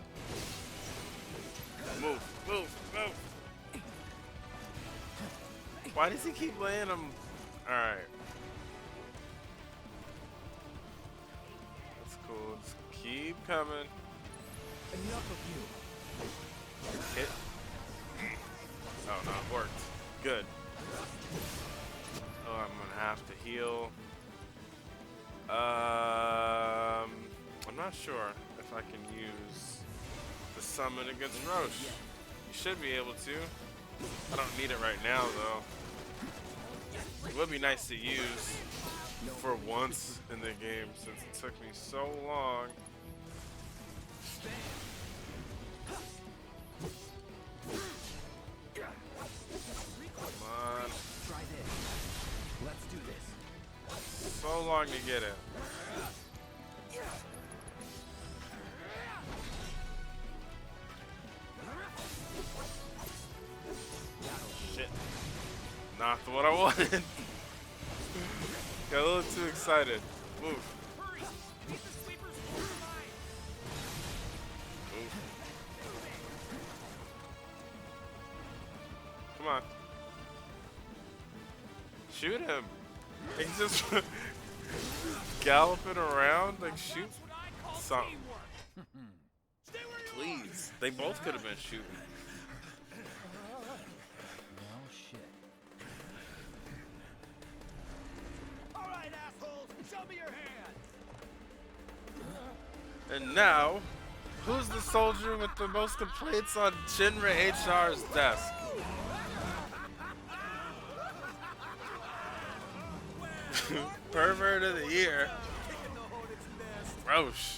Move, move, move. Why does he keep laying him? Alright. coming. Enough of you. Hit. Oh no, it worked. Good. Oh, I'm gonna have to heal. I'm not sure if I can use the summon against Roche. You should be able to. I don't need it right now though. It would be nice to use for once in the game since it took me so long. Come on. Try this. Let's do this. So long to get it. Shit. Not what I wanted. Got a little too excited. Move. Move. Come on. Shoot him. He's just galloping around. Like, shoot something. Please. They both could have been shooting. Well, shit. All right, assholes, show me your hand. And now, who's the soldier with the most complaints on Shinra HR's desk? Pervert of the year, Roche.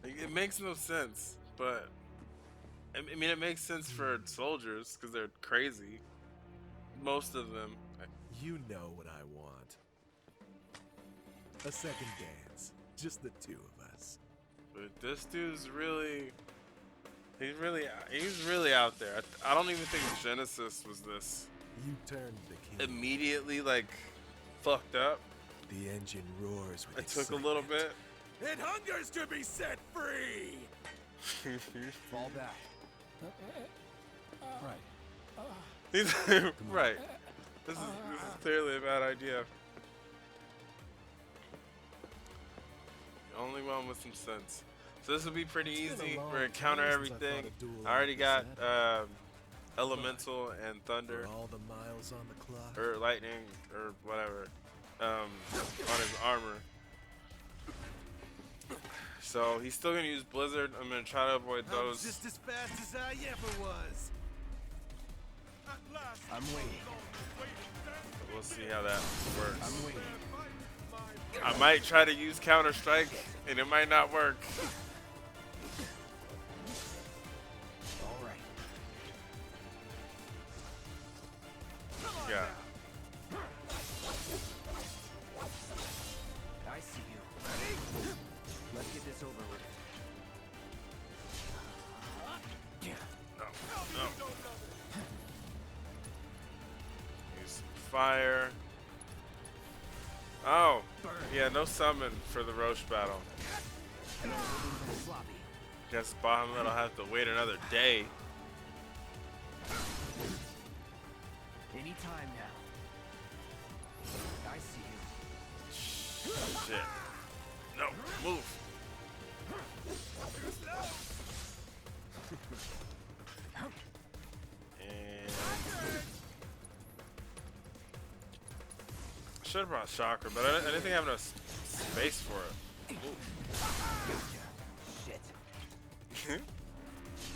It makes no sense, but I mean it makes sense for soldiers because they're crazy. Most of them. You know what I want. A second dance. Just the two of us. But this dude's really. He's really out there. I don't even think Genesis was this. You turned the key. Immediately like fucked up. The engine roars with It took a little bit. It hungers to be set free. Fall back. Right. Right. This is clearly a bad idea. The only one with some sense. So this will be pretty easy. We're gonna counter everything. I already got elemental and thunder, all the miles on the clock, or lightning, or whatever, on his armor. So he's still gonna use blizzard. I'm gonna try to avoid those. Just as fast as I ever was. I'm waiting. We'll see how that works. I'm waiting. I might try to use Counter Strike, and it might not work. All right. Yeah. I see you. Let's get this over with. No. Use fire. Oh, yeah, no summon for the Roche battle. Guess Bahamut will have to wait another day. Anytime now. I see you. Shit. No, move. And I should have brought Chakra, but I didn't think I have enough space for it. Shit.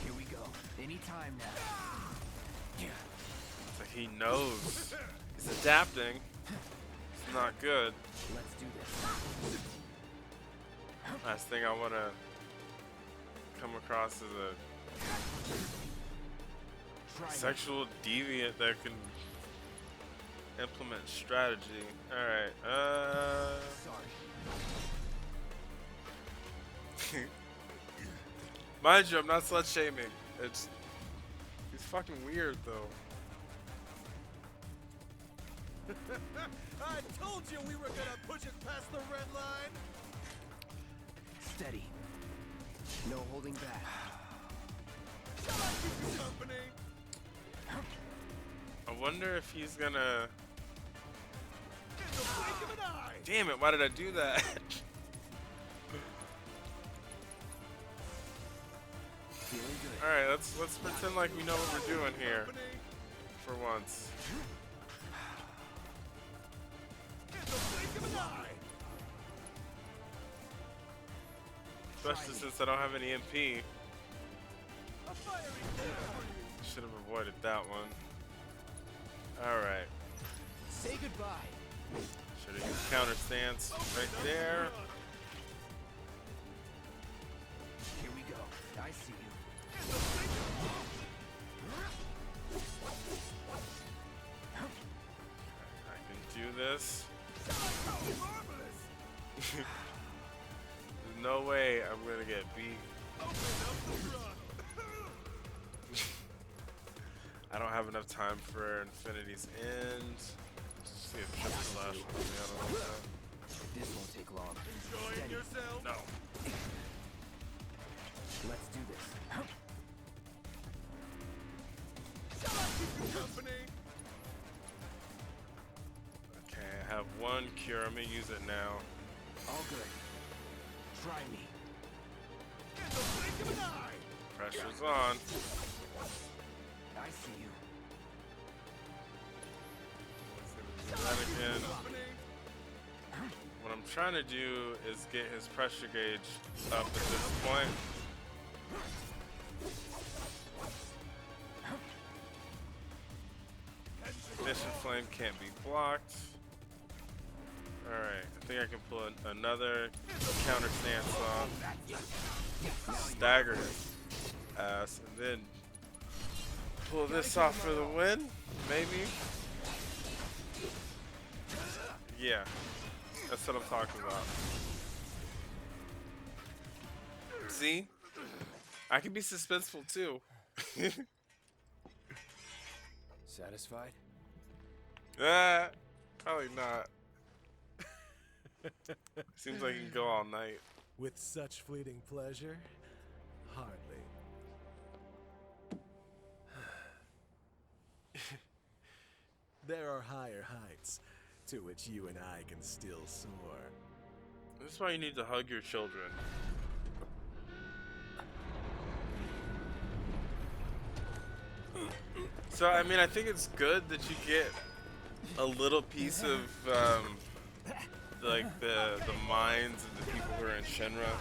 Here we go. Anytime now. It's like he knows. He's adapting. It's not good. Let's do this. Last thing I want to come across is a sexual deviant that can implement strategy. Alright, mind you, I'm not slut shaming. He's fucking weird though. I told you we were gonna push it past the red line. Steady. No holding back. Shall I keep you company? I wonder if he's gonna Damn it, why did I do that? Alright, let's pretend like we know what we're doing here. For once. Especially since I don't have any MP. Should have avoided that one. Alright. Say goodbye. Should have used counter stance right there. Here we go. I see you. I can do this. There's no way I'm gonna get beat. I don't have enough time for Infinity's End. Just see if triple lash on me. I don't know that. This won't take long. Enjoying yourself? No. Let's do this. Company. Okay, I have one cure. I'm gonna use it now. All good. Try me. Pressure's on. I see you. Do that again. What I'm trying to do is get his pressure gauge up at this point. Ignition flame can't be blocked. Alright, I think I can pull another counter stance off. Stagger his ass, and then pull this off for the win, maybe? Yeah, that's what I'm talking about. See? I can be suspenseful too. Satisfied? Probably not. Seems like you can go all night. With such fleeting pleasure? Hardly. There are higher heights to which you and I can still soar. This is why you need to hug your children. So, I mean, I think it's good that you get a little piece of, like, the minds of the people who are in Shinra.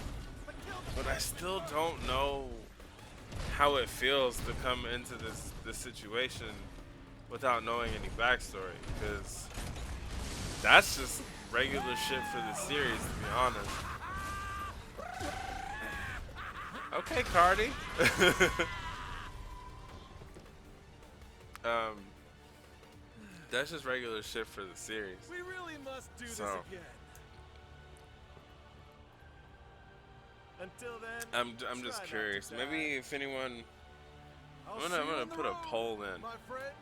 But I still don't know how it feels to come into this situation without knowing any backstory. Because that's just regular shit for the series, to be honest. Okay, Cardi. That's just regular shit for the series. We really must do this So, again. Until then, I'm just try not curious. to Maybe die. if anyone, I'll I'm see you gonna on the put a road, poll in. my friend.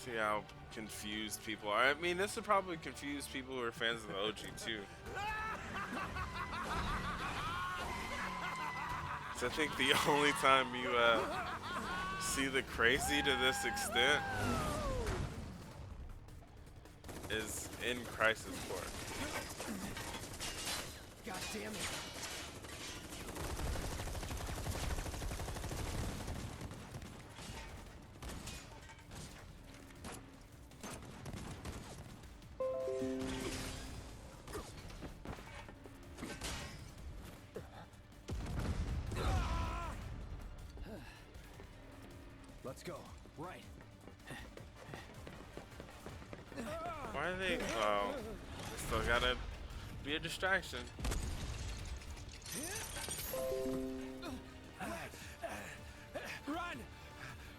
See how confused people are. I mean, this would probably confuse people who are fans of the OG too. So I think the only time you see the crazy to this extent is in Crisis Core. God damn it. Let's go. Right. Why are they? Oh, they still gotta be a distraction. Run!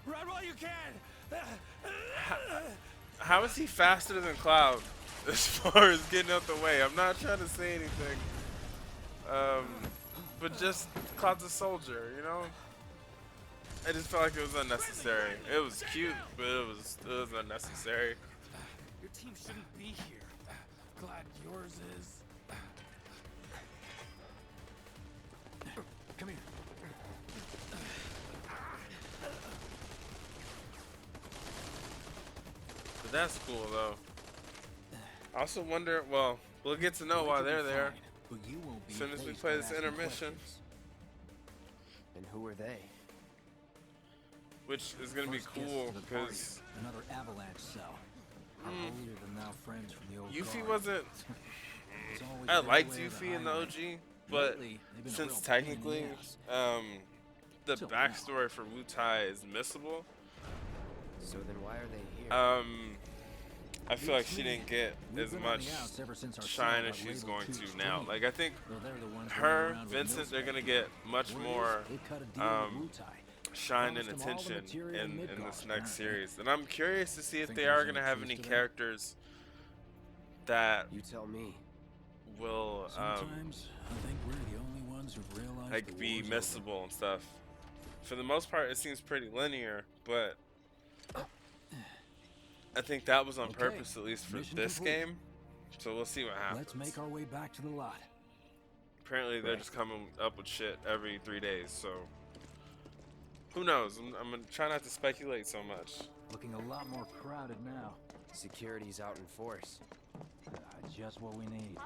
Run while you can! How is he faster than Cloud as far as getting out the way? I'm not trying to say anything. But just Cloud's a soldier, you know? I just felt like it was unnecessary. It was cute, but it was unnecessary. Your team shouldn't be here. Glad yours is. Come here. But that's cool though. I also wonder, well, we'll get to know why they're there But you won't be as soon as we faced play with this asking intermission, questions. And who are they? which is going to be First guest cool to the party, because another avalanche cell. Our holier than thou friends from the old Yuffie guard. wasn't. It's always I their liked way to Yuffie in the hire OG, me. but Lately, they've been a since real technically, pain in the ass. the Till backstory for Wutai is missable, So then why are they here? I feel like she didn't get We've as been on much the outs ever since our shine cell as got she's labeled going too to now. extreme. Like I think Though they're the ones her, running around with Vincent, they're gonna mil-specs. get much Word is, more they've cut a deal with Wutai. shine and Promised them all the attention material in Midgar, this next apparently. series, and I'm curious to see if Think they there's are any gonna have truth any to that? characters that You tell me. will Sometimes I think we're the only ones who've realized the like be war's over. missable and stuff. For the most part, it seems pretty linear, but I think that was on Okay, purpose, at least for mission this complete. game. So we'll see what happens. Let's make our way back to the lot. Apparently, they're just coming up with shit every 3 days, so who knows? I'm gonna try not to speculate so much. Looking a lot more crowded now. Security's out in force. Just what we need.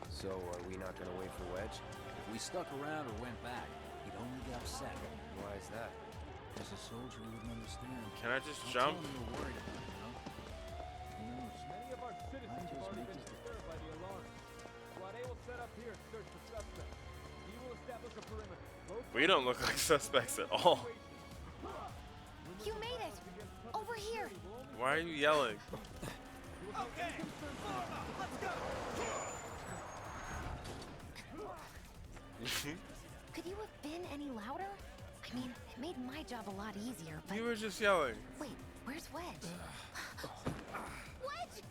So are we not gonna wait for Wedge? If we stuck around or went back, he'd only get upset. Why is that? As a soldier, he wouldn't understand. Can I just I'll jump? tell him you're worried about it, you know? Who knows? Many of our citizens Might have just already make been it. disturbed by the alarm. Squad A will set up here to search for suspects. He will establish a perimeter. We don't look like suspects at all. You made it! Over here! Why are you yelling? Okay. Let's go. Could you have been any louder? I mean, it made my job a lot easier, but... You were just yelling. Wait, where's Wedge? Wedge!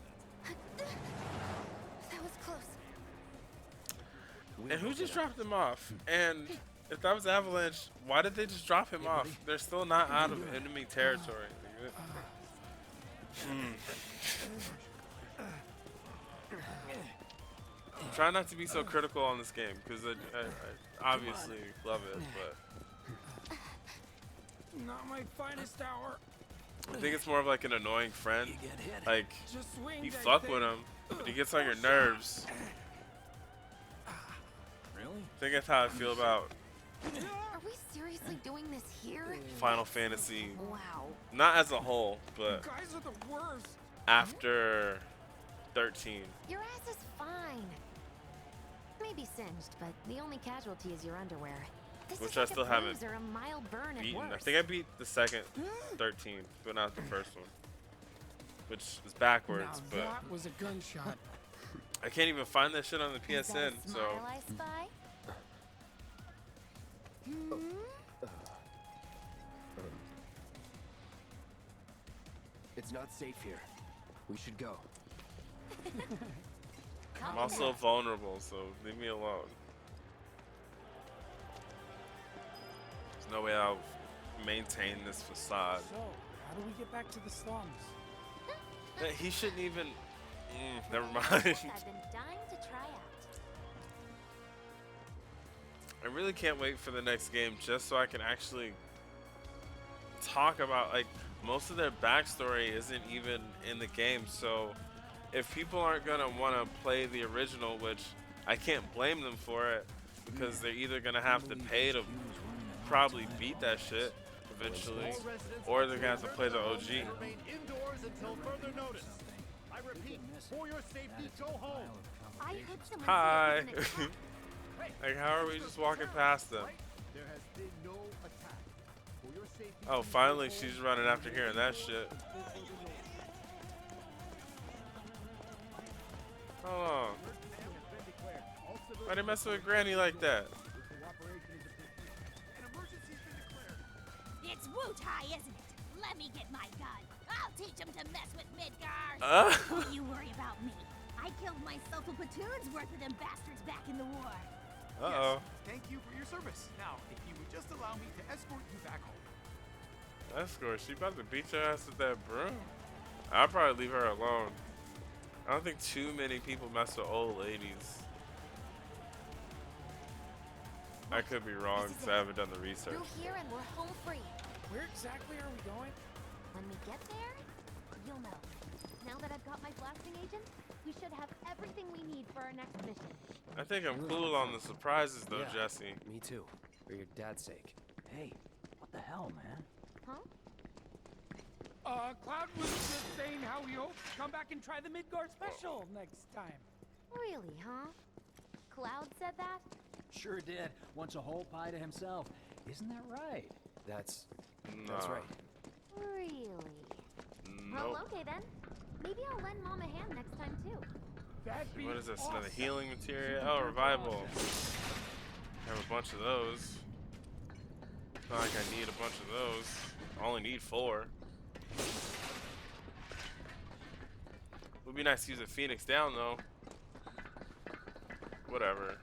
That was close. And who just dropped him off? And if that was Avalanche, why did they just drop him off? They're still not out of enemy territory. Try not to be so critical on this game, because I obviously love it, but Not my finest hour. I think it's more of like an annoying friend. Like, Just swing you that fuck thing. with him, but he gets on your nerves. Really? I think that's how I feel about Are we seriously doing this here? Final Fantasy. Wow. Not as a whole, but You guys are the worst. after 13. Your ass is fine. Maybe singed, but the only casualty is your underwear. This Which is I like still a haven't bruise or a mild burn at beaten. I worst. think I beat the second 13, but not the first one. Which is backwards, Now but that was a gunshot. I can't even find that shit on the Is that a PSN, so smile I spy? It's not safe here. We should go. I'm also vulnerable, so leave me alone. There's no way I'll maintain this facade. So, how do we get back to the slums? He shouldn't even. Never mind. I've been dying to try out. I really can't wait for the next game just so I can actually talk about, like, most of their backstory isn't even in the game, so if people aren't gonna want to play the original, which I can't blame them for it, because they're either gonna have to pay to probably beat that shit eventually, or they're gonna have to play the OG. Remain indoors until further notice. I repeat, for your safety, go home. I heard someone Hi. say it was an attack. Like, how are we just walking past them? There has been no attack. For your safety. Oh, finally she's running after hearing that shit. Hold on. Why they messing with Granny like that? It's Wutai, isn't it? Let me get my gun. I'll teach him to mess with Midgar. Don't you worry about me. I killed myself a platoon's worth of them bastards back in the war. Uh-oh. Yes, thank you for your service. Now, if you would just allow me to escort you back home. Escort, she about to beat your ass with that broom. I'll probably leave her alone. I don't think too many people mess with old ladies. I could be wrong because I haven't done the research. Through here and we're home free. Where exactly are we going? When we get there, you'll know. Now that I've got my blasting agent, we should have everything we need for our next mission. I think I'm cool on the surprises though, Yeah, Jesse. Me too. For your dad's sake. Hey, what the hell, man? Huh? Cloud was just saying how he hopes to come back and try the Midgar special next time. Really, huh? Cloud said that? Sure did. Wants a whole pie to himself. Isn't that right? That's Nah. right. Really? Nope. Well, okay then. Maybe I'll lend Mom a hand next time too. That'd be What is this? awesome. Another healing material? Oh, revival. I have a bunch of those. Not like I need a bunch of those. I only need 4. Would be nice to use a Phoenix down though. Whatever.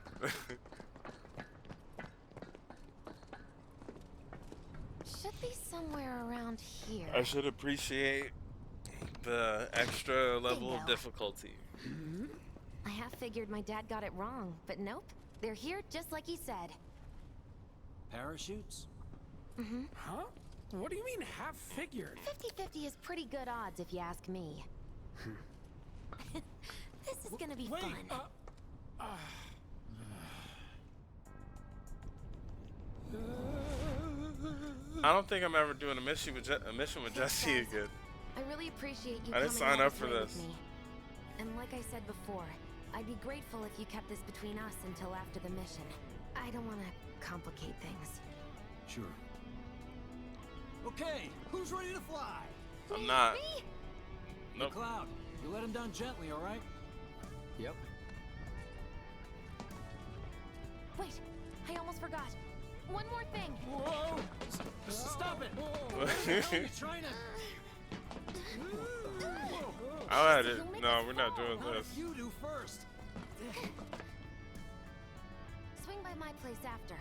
Should be somewhere around here. I should appreciate the extra level of difficulty. I have figured my dad got it wrong, but nope. They're here just like he said. Parachutes? Mm-hmm. Huh? What do you mean half figured? 50-50 is pretty good odds if you ask me. This is gonna be fun. I don't think I'm ever doing a mission with Jesse again. I really appreciate you I didn't coming sign out up to for play this. with me. And like I said before, I'd be grateful if you kept this between us until after the mission. I don't want to complicate things. Sure. Okay, who's ready to fly? I'm not. Nope. Cloud, you let him down gently, all right? Yep. Wait, I almost forgot. One more thing. Whoa! Stop it! What Are you trying to... I had it. No, we're not doing How this. did you do first? Swing by my place after,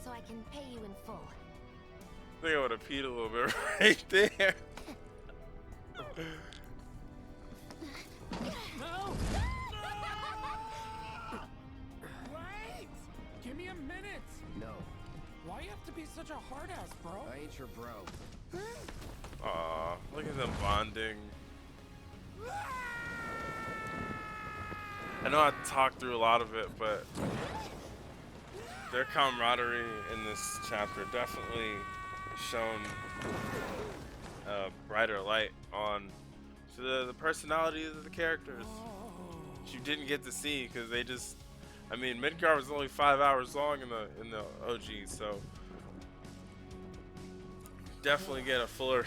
so I can pay you in full. I think I would have peed a little bit right there. No! Wait! Give me a minute! No. Why you have to be such a hard ass, bro? I ain't your bro. Aw, look at them bonding. I know I talked through a lot of it, but their camaraderie in this chapter definitely shone a brighter light on the personalities of the characters, which you didn't get to see because they just, I mean, Midgar was only 5 hours long in the OG, so definitely get a fuller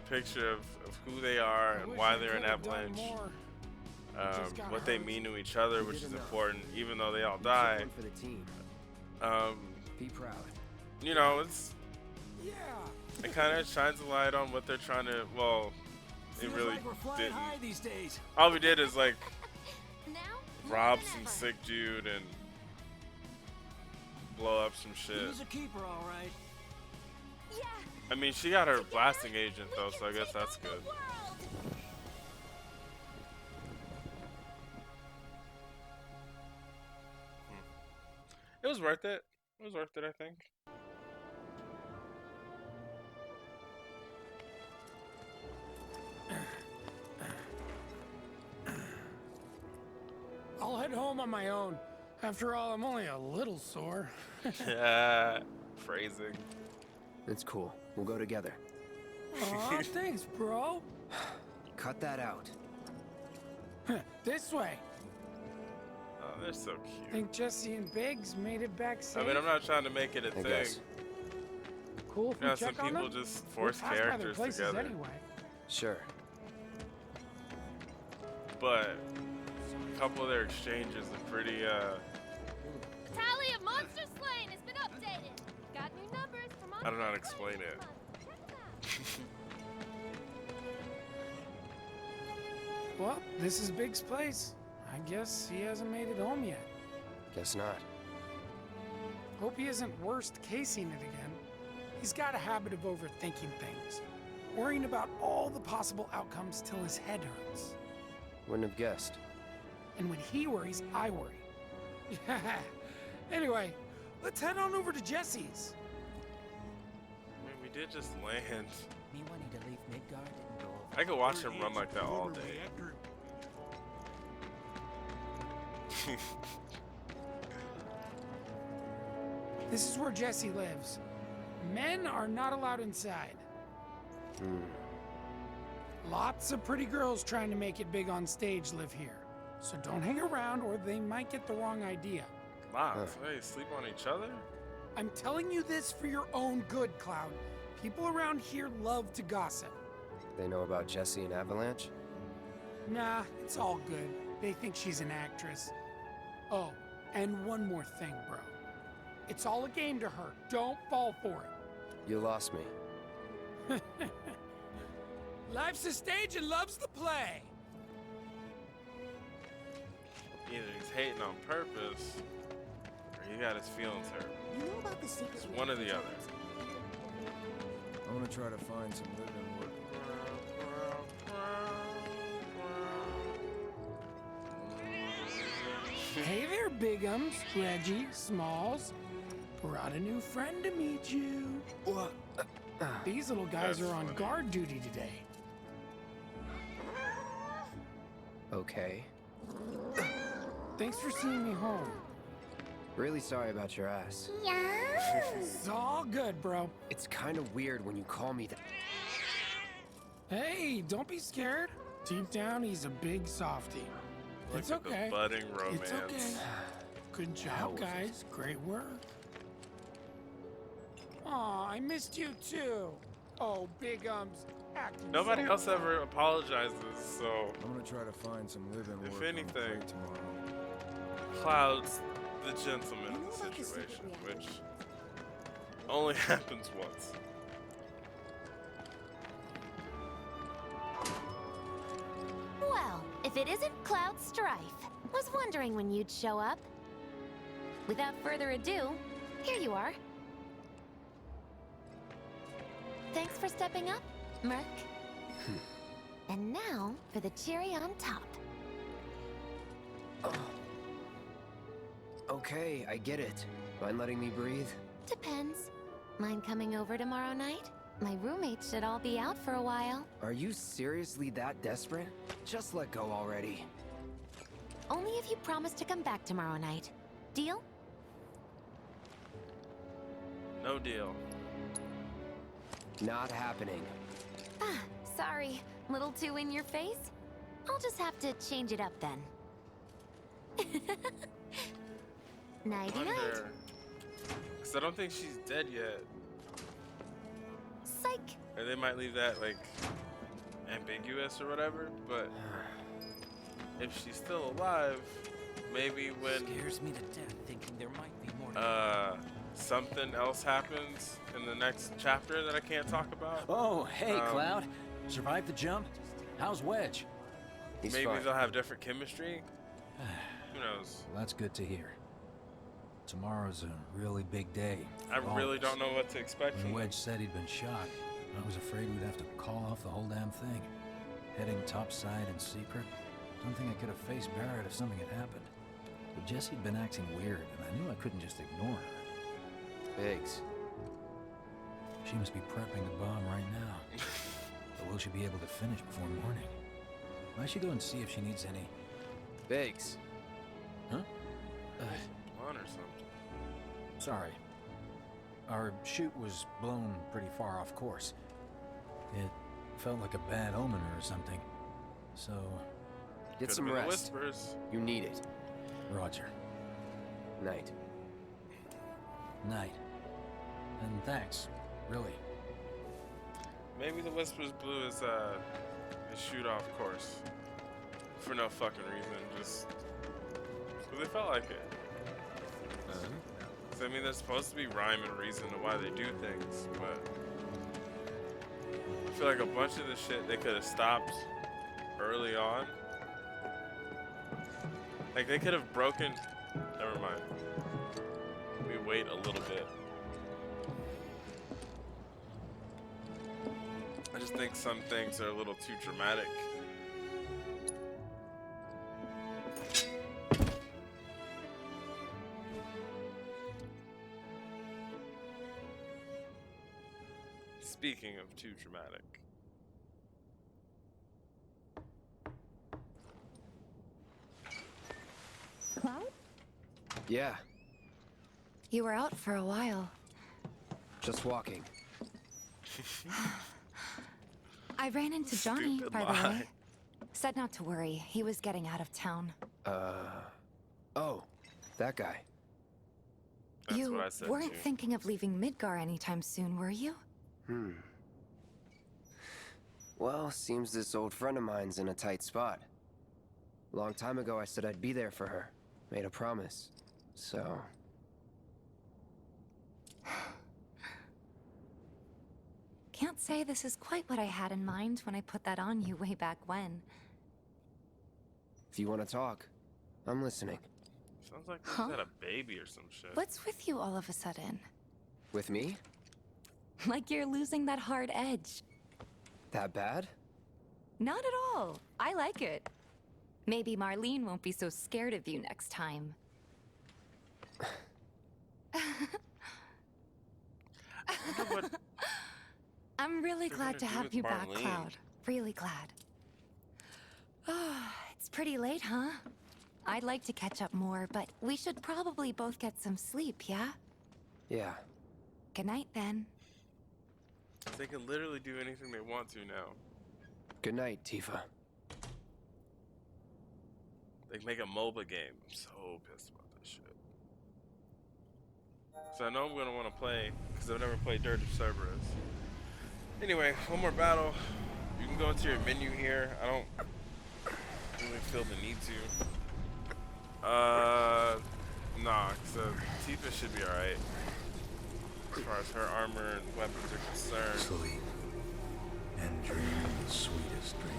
picture of who they are and why they're an Avalanche, what they mean to each other, which is important, even though they all die. For the team. Be proud. You know, it kind of shines a light on what they're trying to. Well, it Feels really like we're flying didn't. high these days. All we did is like rob some sick dude and blow up some shit. He's a keeper, all right. Yeah. I mean, she got her blasting agent though, so I guess that's good. It was worth it. It was worth it, I think. I'll head home on my own. After all, I'm only a little sore. Yeah, phrasing. It's cool. We'll go together. Aw, thanks, bro. Cut that out. This way. Oh, they're so cute. Think Jesse and Biggs made it back safe? I mean, I'm not trying to make it a thing. guess. Cool if we Yeah, some check on people them? just We're force passed by their characters places together. Anyway. Sure. But a couple of their exchanges are pretty, Tally of monsters slain has been updated. Got new numbers for I don't know how to explain it. Well, this is Biggs' place. I guess he hasn't made it home yet. Guess not. Hope he isn't worst casing it again. He's got a habit of overthinking things, worrying about all the possible outcomes till his head hurts. Wouldn't have guessed. And when he worries, I worry. Anyway, let's head on over to Jesse's. I mean, we did just land. Me wanting to leave Midgar didn't go over I could watch him run like that all day. This is where Jesse lives. Men are not allowed inside. Lots of pretty girls trying to make it big on stage live here. So don't hang around or they might get the wrong idea. Lots? They sleep on each other? I'm telling you this for your own good, Cloud. People around here love to gossip. They know about Jesse and Avalanche? Nah, it's all good. They think she's an actress. Oh, and one more thing, bro. It's all a game to her. Don't fall for it. You lost me. Life's a stage and love's the play. Either he's hating on purpose, or he got his feelings hurt. You know about the secret? It's one or the other. I want to try to find some living work. Hey there, Bigums, Reggie, Smalls. Brought a new friend to meet you. These little guys are on guard duty today. Okay. Thanks for seeing me home. Really sorry about your ass. It's all good, bro. It's kind of weird when you call me that. Hey, don't be scared. Deep down, he's a big softie. It's Look at okay. the budding romance. It's okay. Good job, guys. Great work. Aw, I missed you too. Oh, Bigums. Nobody else ever apologizes, so I'm gonna try to find some living work. if anything, tomorrow. Cloud's the gentleman in the situation, which only happens once. Well, if it isn't Cloud Strife. Was wondering when you'd show up. Without further ado, here you are. Thanks for stepping up, Merc. And now for the cherry on top. Okay, I get it. Mind letting me breathe? Depends. Mind coming over tomorrow night? My roommates should all be out for a while. Are you seriously that desperate? Just let go already. Only if you promise to come back tomorrow night. Deal? No deal. Not happening. Ah, sorry. Little too in your face? I'll just have to change it up then. Nighty-night. Because I don't think she's dead yet. Psych. Or they might leave that, like, ambiguous or whatever, but if she's still alive, maybe when Scares me to death thinking there might be more. Something else happens in the next chapter that I can't talk about. Oh, hey, Cloud. Survived the jump? How's Wedge? Maybe they'll have different chemistry. Who knows? Well, that's good to hear. Tomorrow's a really big day. I really don't know what to expect. When Wedge said he'd been shot, I was afraid we'd have to call off the whole damn thing. Heading topside in secret. Don't think I could have faced Barrett if something had happened. But Jessie'd been acting weird, and I knew I couldn't just ignore her. Biggs. She must be prepping the bomb right now. But will she be able to finish before morning? I should go and see if she needs any... Biggs. Huh? On or something. Sorry. Our chute was blown pretty far off course. It felt like a bad omen or something. So... Get some rest. Whispers. You need it. Roger. Night. Night. And thanks, really. Maybe the Whispers blew his shoot off course. For no fucking reason, just... because they felt like it. So, I mean, there's supposed to be rhyme and reason to why they do things, but... I feel like a bunch of the shit they could have stopped early on. Like, they could have broken... Never mind. We wait a little bit. I just think some things are a little too dramatic. Speaking of too dramatic. Yeah, You were out for a while. just walking. I ran into Johnny, Stupid by the lie. way. Said not to worry. He was getting out of town. Oh, that guy. That's You what I said weren't too. thinking of leaving Midgar anytime soon, were you? Well, seems this old friend of mine's in a tight spot. Long time ago, I said I'd be there for her. Made a promise. So... Can't say this is quite what I had in mind when I put that on you way back when. If you want to talk, I'm listening. Sounds like he's had a baby or some shit. What's with you all of a sudden? With me? Like you're losing that hard edge. That bad? Not at all. I like it. Maybe Marlene won't be so scared of you next time. I'm really glad to have you back, Cloud. Really glad. It's pretty late, huh? I'd like to catch up more, but we should probably both get some sleep, yeah? Yeah. Good night, then. They can literally do anything they want to now. Good night, Tifa. They can make a MOBA game. I'm so pissed about this shit. So I know I'm gonna want to play because I've never played Dirge of Cerberus. Anyway, one more battle. You can go into your menu here. I don't really feel the need to. Nah, so Tifa should be alright. As far as her armor and weapons are concerned. Sleep and dream the sweetest dreams.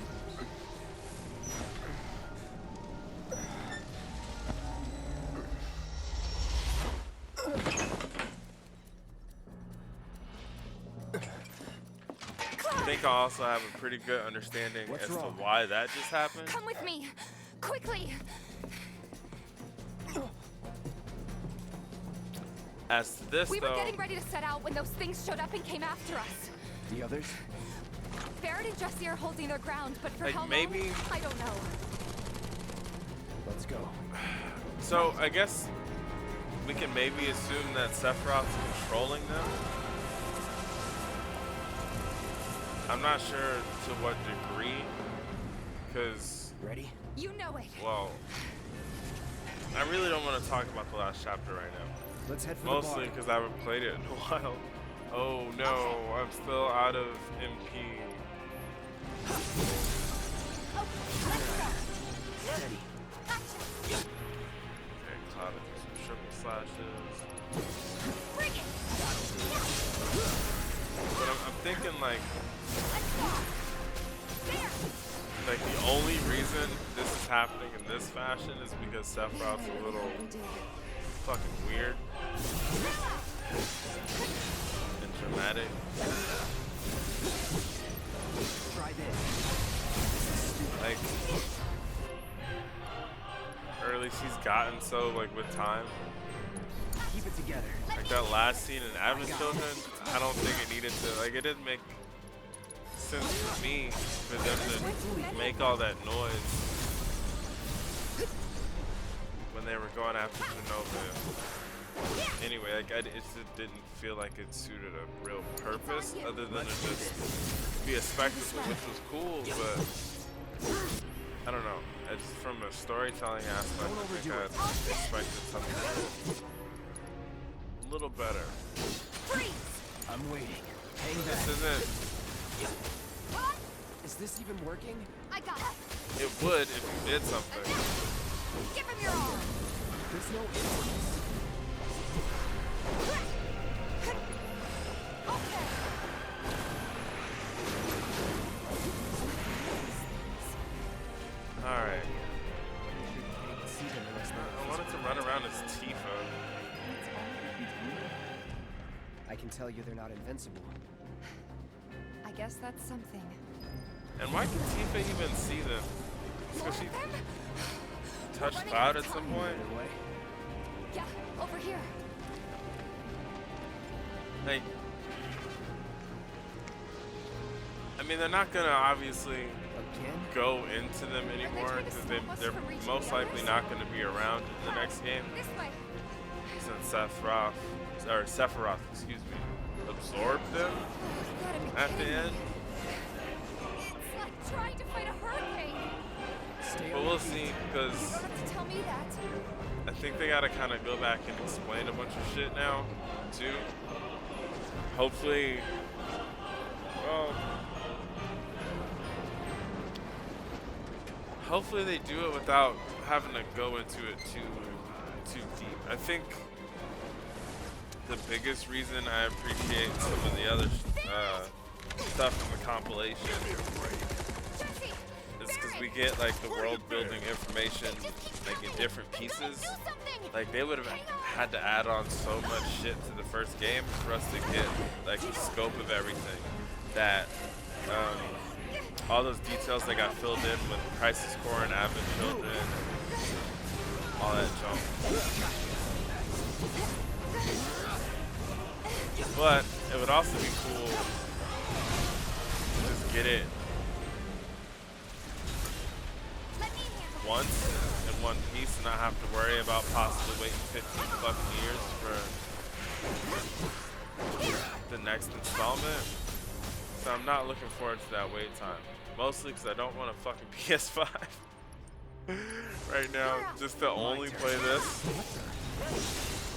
I think I also have a pretty good understanding as to why that just happened. Come with me! Quickly! As to this, We though, were getting ready to set out when those things showed up and came after us. The others? Barrett and Jesse are holding their ground, but for like, how long? maybe. I don't know. Let's go. So I guess we can maybe assume that Sephiroth's controlling them. I'm not sure to what degree, because... Ready? You know it. Well, I really don't want to talk about the last chapter right now. Let's head for Mostly the bar. because I haven't played it in a while. Oh no, I'm still out of MP. Steady. Okay, Cloud, do some triple slashes. But I'm thinking like the only reason this is happening in this fashion is because Sephiroth's a little fucking weird and dramatic. Try this. Like, or at least he's gotten so like with time. Keep it together. Like that last scene in Adam's Children, I don't think it needed to. Like, it didn't make sense for me for them to make all that noise when they were going after Genova. Anyway, like, it just didn't feel like it suited a real purpose other than to just be a spectacle, which was cool, but I don't know. It's from a storytelling aspect, I think I expected something a little better. I'm waiting. Hang back. This isn't. Is this even working? I got it. It would if you did something. Give him your all. There's no instance. Alright. I wanted to run around as Tifa. I can tell you they're not invincible. I guess that's something. And why can Tifa even see them? Because she touched Cloud at some point? Yeah, over here. Like, I mean, they're not gonna obviously go into them anymore because they're most likely not going to be around in the next game. Since Sephiroth, excuse me, absorbed them at the end. It's like trying to fight a hurricane. But we'll see, because You don't have to tell me that. I think they gotta kind of go back and explain a bunch of shit now, too. Hopefully, well, hopefully they do it without having to go into it too deep. I think the biggest reason I appreciate some of the other stuff in the compilation is because we get like the world building information like in different pieces. Like they would have had to add on so much shit to the first game for us to get like the scope of everything. That all those details that got filled in with Crisis Core and Advent Children, all that junk. But it would also be cool to just get it once in one piece and not have to worry about possibly waiting 15 fucking years for the next installment. So I'm not looking forward to that wait time. Mostly because I don't want a fucking PS5 right now, just to only play this.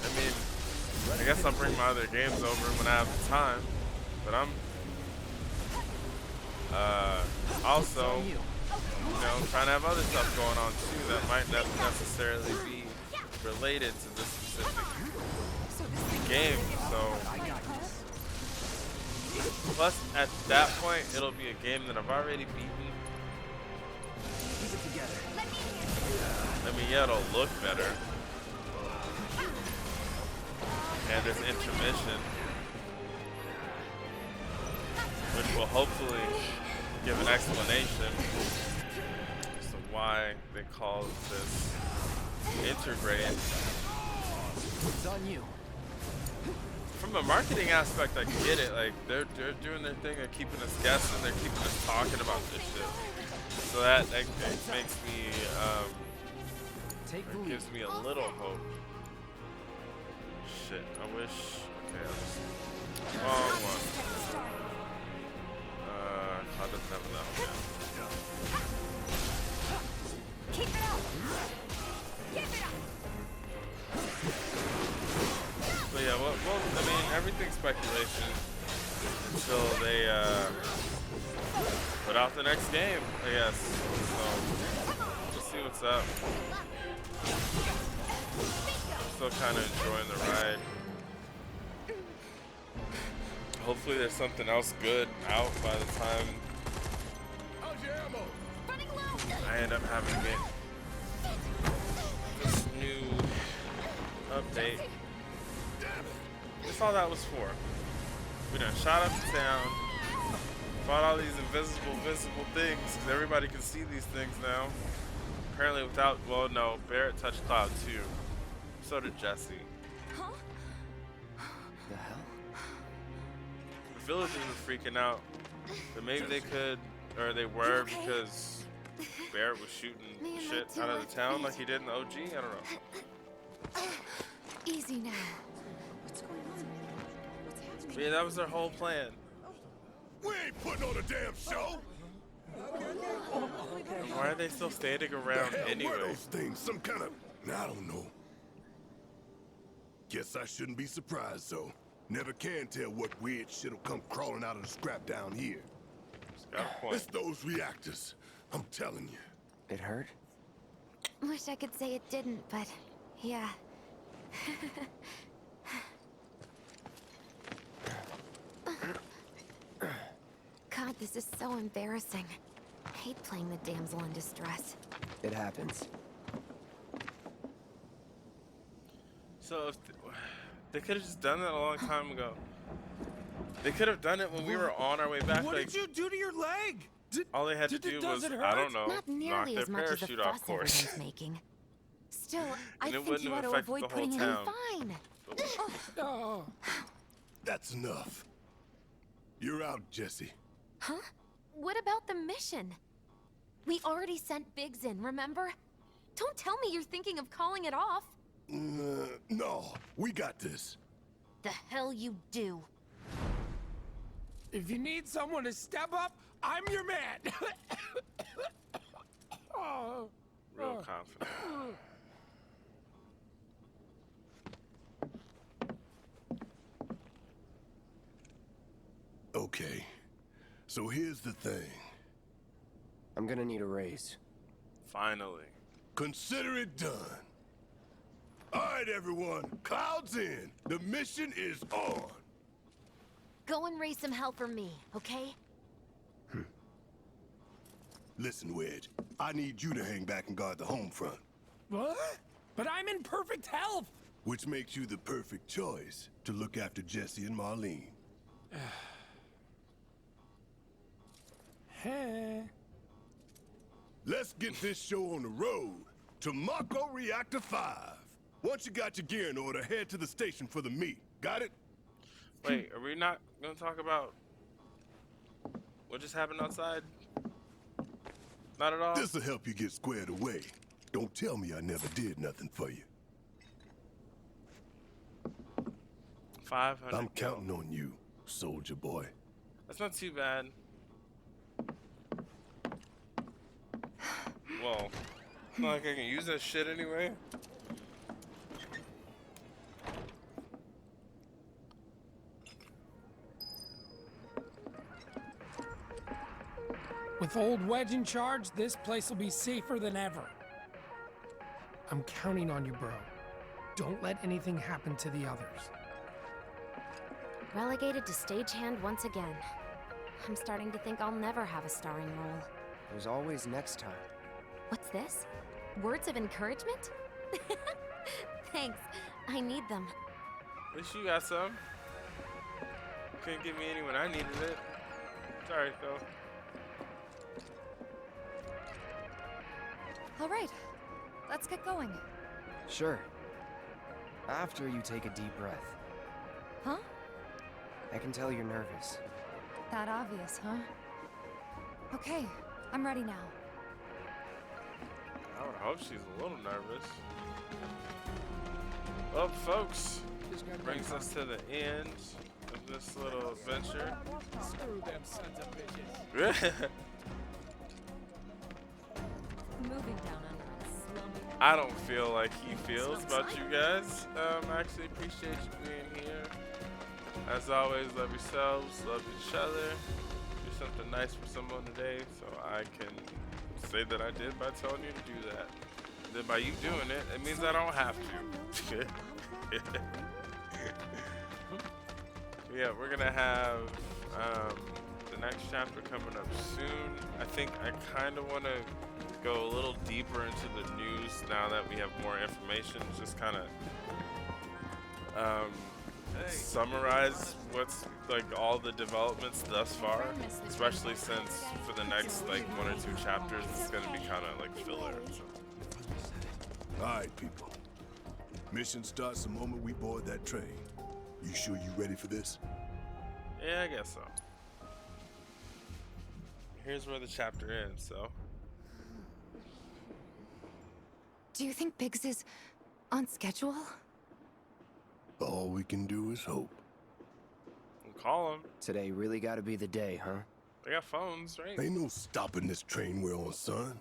I mean, I guess I'll bring my other games over when I have the time, but I'm also, you know, trying to have other stuff going on too that might not necessarily be related to this specific game. So, plus at that point, it'll be a game that I've already beaten. I mean, yeah, it'll look better. And there's intermission, which will hopefully give an explanation as to why they call this Intergrade. It's on you. From a marketing aspect, I get it. Like they're doing their thing and keeping us guessing. They're keeping us talking about this shit. So that makes me, it gives me a little hope. Shit, I wish. Okay, wrong one. I doesn't have enough. Keep it up. Keep it up. But yeah, well, I mean, everything's speculation until they put out the next game, I guess. So we'll see what's up. Still kind of enjoying the ride. Hopefully there's something else good out by the time I end up having to get this new update. That's all that was for. We done shot up the town, fought all these visible things, because everybody can see these things now. Apparently without, well no, Barrett touched Cloud too. So did Jesse. Huh? The hell? The villagers were freaking out, but maybe they could, or they were, because Barrett was shooting shit out of the town like he did in the OG. I don't know. Easy now. But yeah, that was their whole plan. We ain't putting on a damn show. Why are they still standing around anyway? What are those things? Some kind of, I don't know. Guess I shouldn't be surprised, though. Never can tell what weird shit'll come crawling out of the scrap down here. It's those reactors. I'm telling you. It hurt? Wish I could say it didn't, but yeah. God, this is so embarrassing. I hate playing the damsel in distress. It happens. So if they could have just done that a long time ago. They could have done it when we were on our way back. What like, did you do to your leg? all they had to do was, I don't know, Not nearly knock their as much as the parachute off fuss course. everyone's making. Still, I And it think wouldn't you have ought to affected avoid the whole putting him town. fine. Oh. That's enough. You're out, Jesse. Huh? What about the mission? We already sent Biggs in, remember? Don't tell me you're thinking of calling it off. No, we got this. The hell you do. If you need someone to step up, I'm your man. Real confident. Okay, so here's the thing. I'm gonna need a raise. Finally. Consider it done. All right, everyone, clouds in. The mission is on. Go and raise some hell for me, okay? Listen, Wedge, I need you to hang back and guard the home front. What? But I'm in perfect health. Which makes you the perfect choice to look after Jesse and Marlene. Let's get this show on the road to Mako Reactor 5. Once you got your gear in order, head to the station for the meet. Got it? Wait, are we not gonna talk about what just happened outside? Not at all? This'll help you get squared away. Don't tell me I never did nothing for you. 500. I'm counting on you, soldier boy. That's not too bad. Well, it's not like I can use that shit anyway. With old Wedge in charge, this place will be safer than ever. I'm counting on you, bro. Don't let anything happen to the others. Relegated to stagehand once again. I'm starting to think I'll never have a starring role. There's always next time. What's this? Words of encouragement? Thanks. I need them. At least you got some. Couldn't give me any when I needed it. Sorry, though. All right, let's get going. Sure. After you take a deep breath. Huh? I can tell you're nervous. That obvious, huh? Okay, I'm ready now. I would hope she's a little nervous. Well, folks, brings us to the end of this little adventure. Screw them sons of bitches. Moving down under a slummy. I don't feel like he feels about you guys. I actually appreciate you being here. As always, love yourselves, love each other. Do something nice for someone today, so I can say that I did by telling you to do that. Then by you doing it, it means I don't have to. Yeah, we're gonna have the next chapter coming up soon. I think I kind of want to go a little deeper into the news now that we have more information. Just kind of summarize what's like all the developments thus far, especially since for the next like 1 or 2 chapters it's gonna be kind of like filler. So. All right, people. Mission starts the moment we board that train. You sure you ready for this? Yeah, I guess so. Here's where the chapter ends, so. Do you think Biggs is on schedule? All we can do is hope. We'll call him. Today really gotta be the day, huh? They got phones, right? Ain't no stopping this train we're on, son.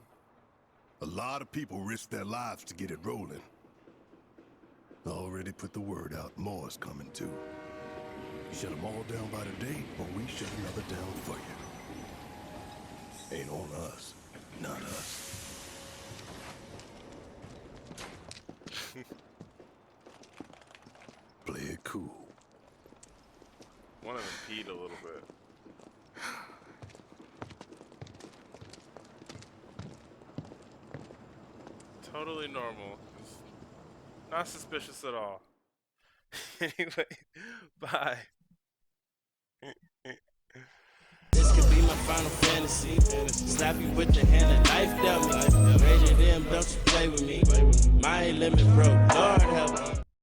A lot of people risk their lives to get it rolling. I already put the word out, more's coming too. Shut them all down by the day, or we shut another down for you. Ain't on us, not us. Play it cool. One of them peed a little bit. Totally normal. Not suspicious at all. Anyway, bye. This could be my final fantasy. Slap you with the hand of life dealt me. Rated M, don't you play with me. My limit broke, Lord help me.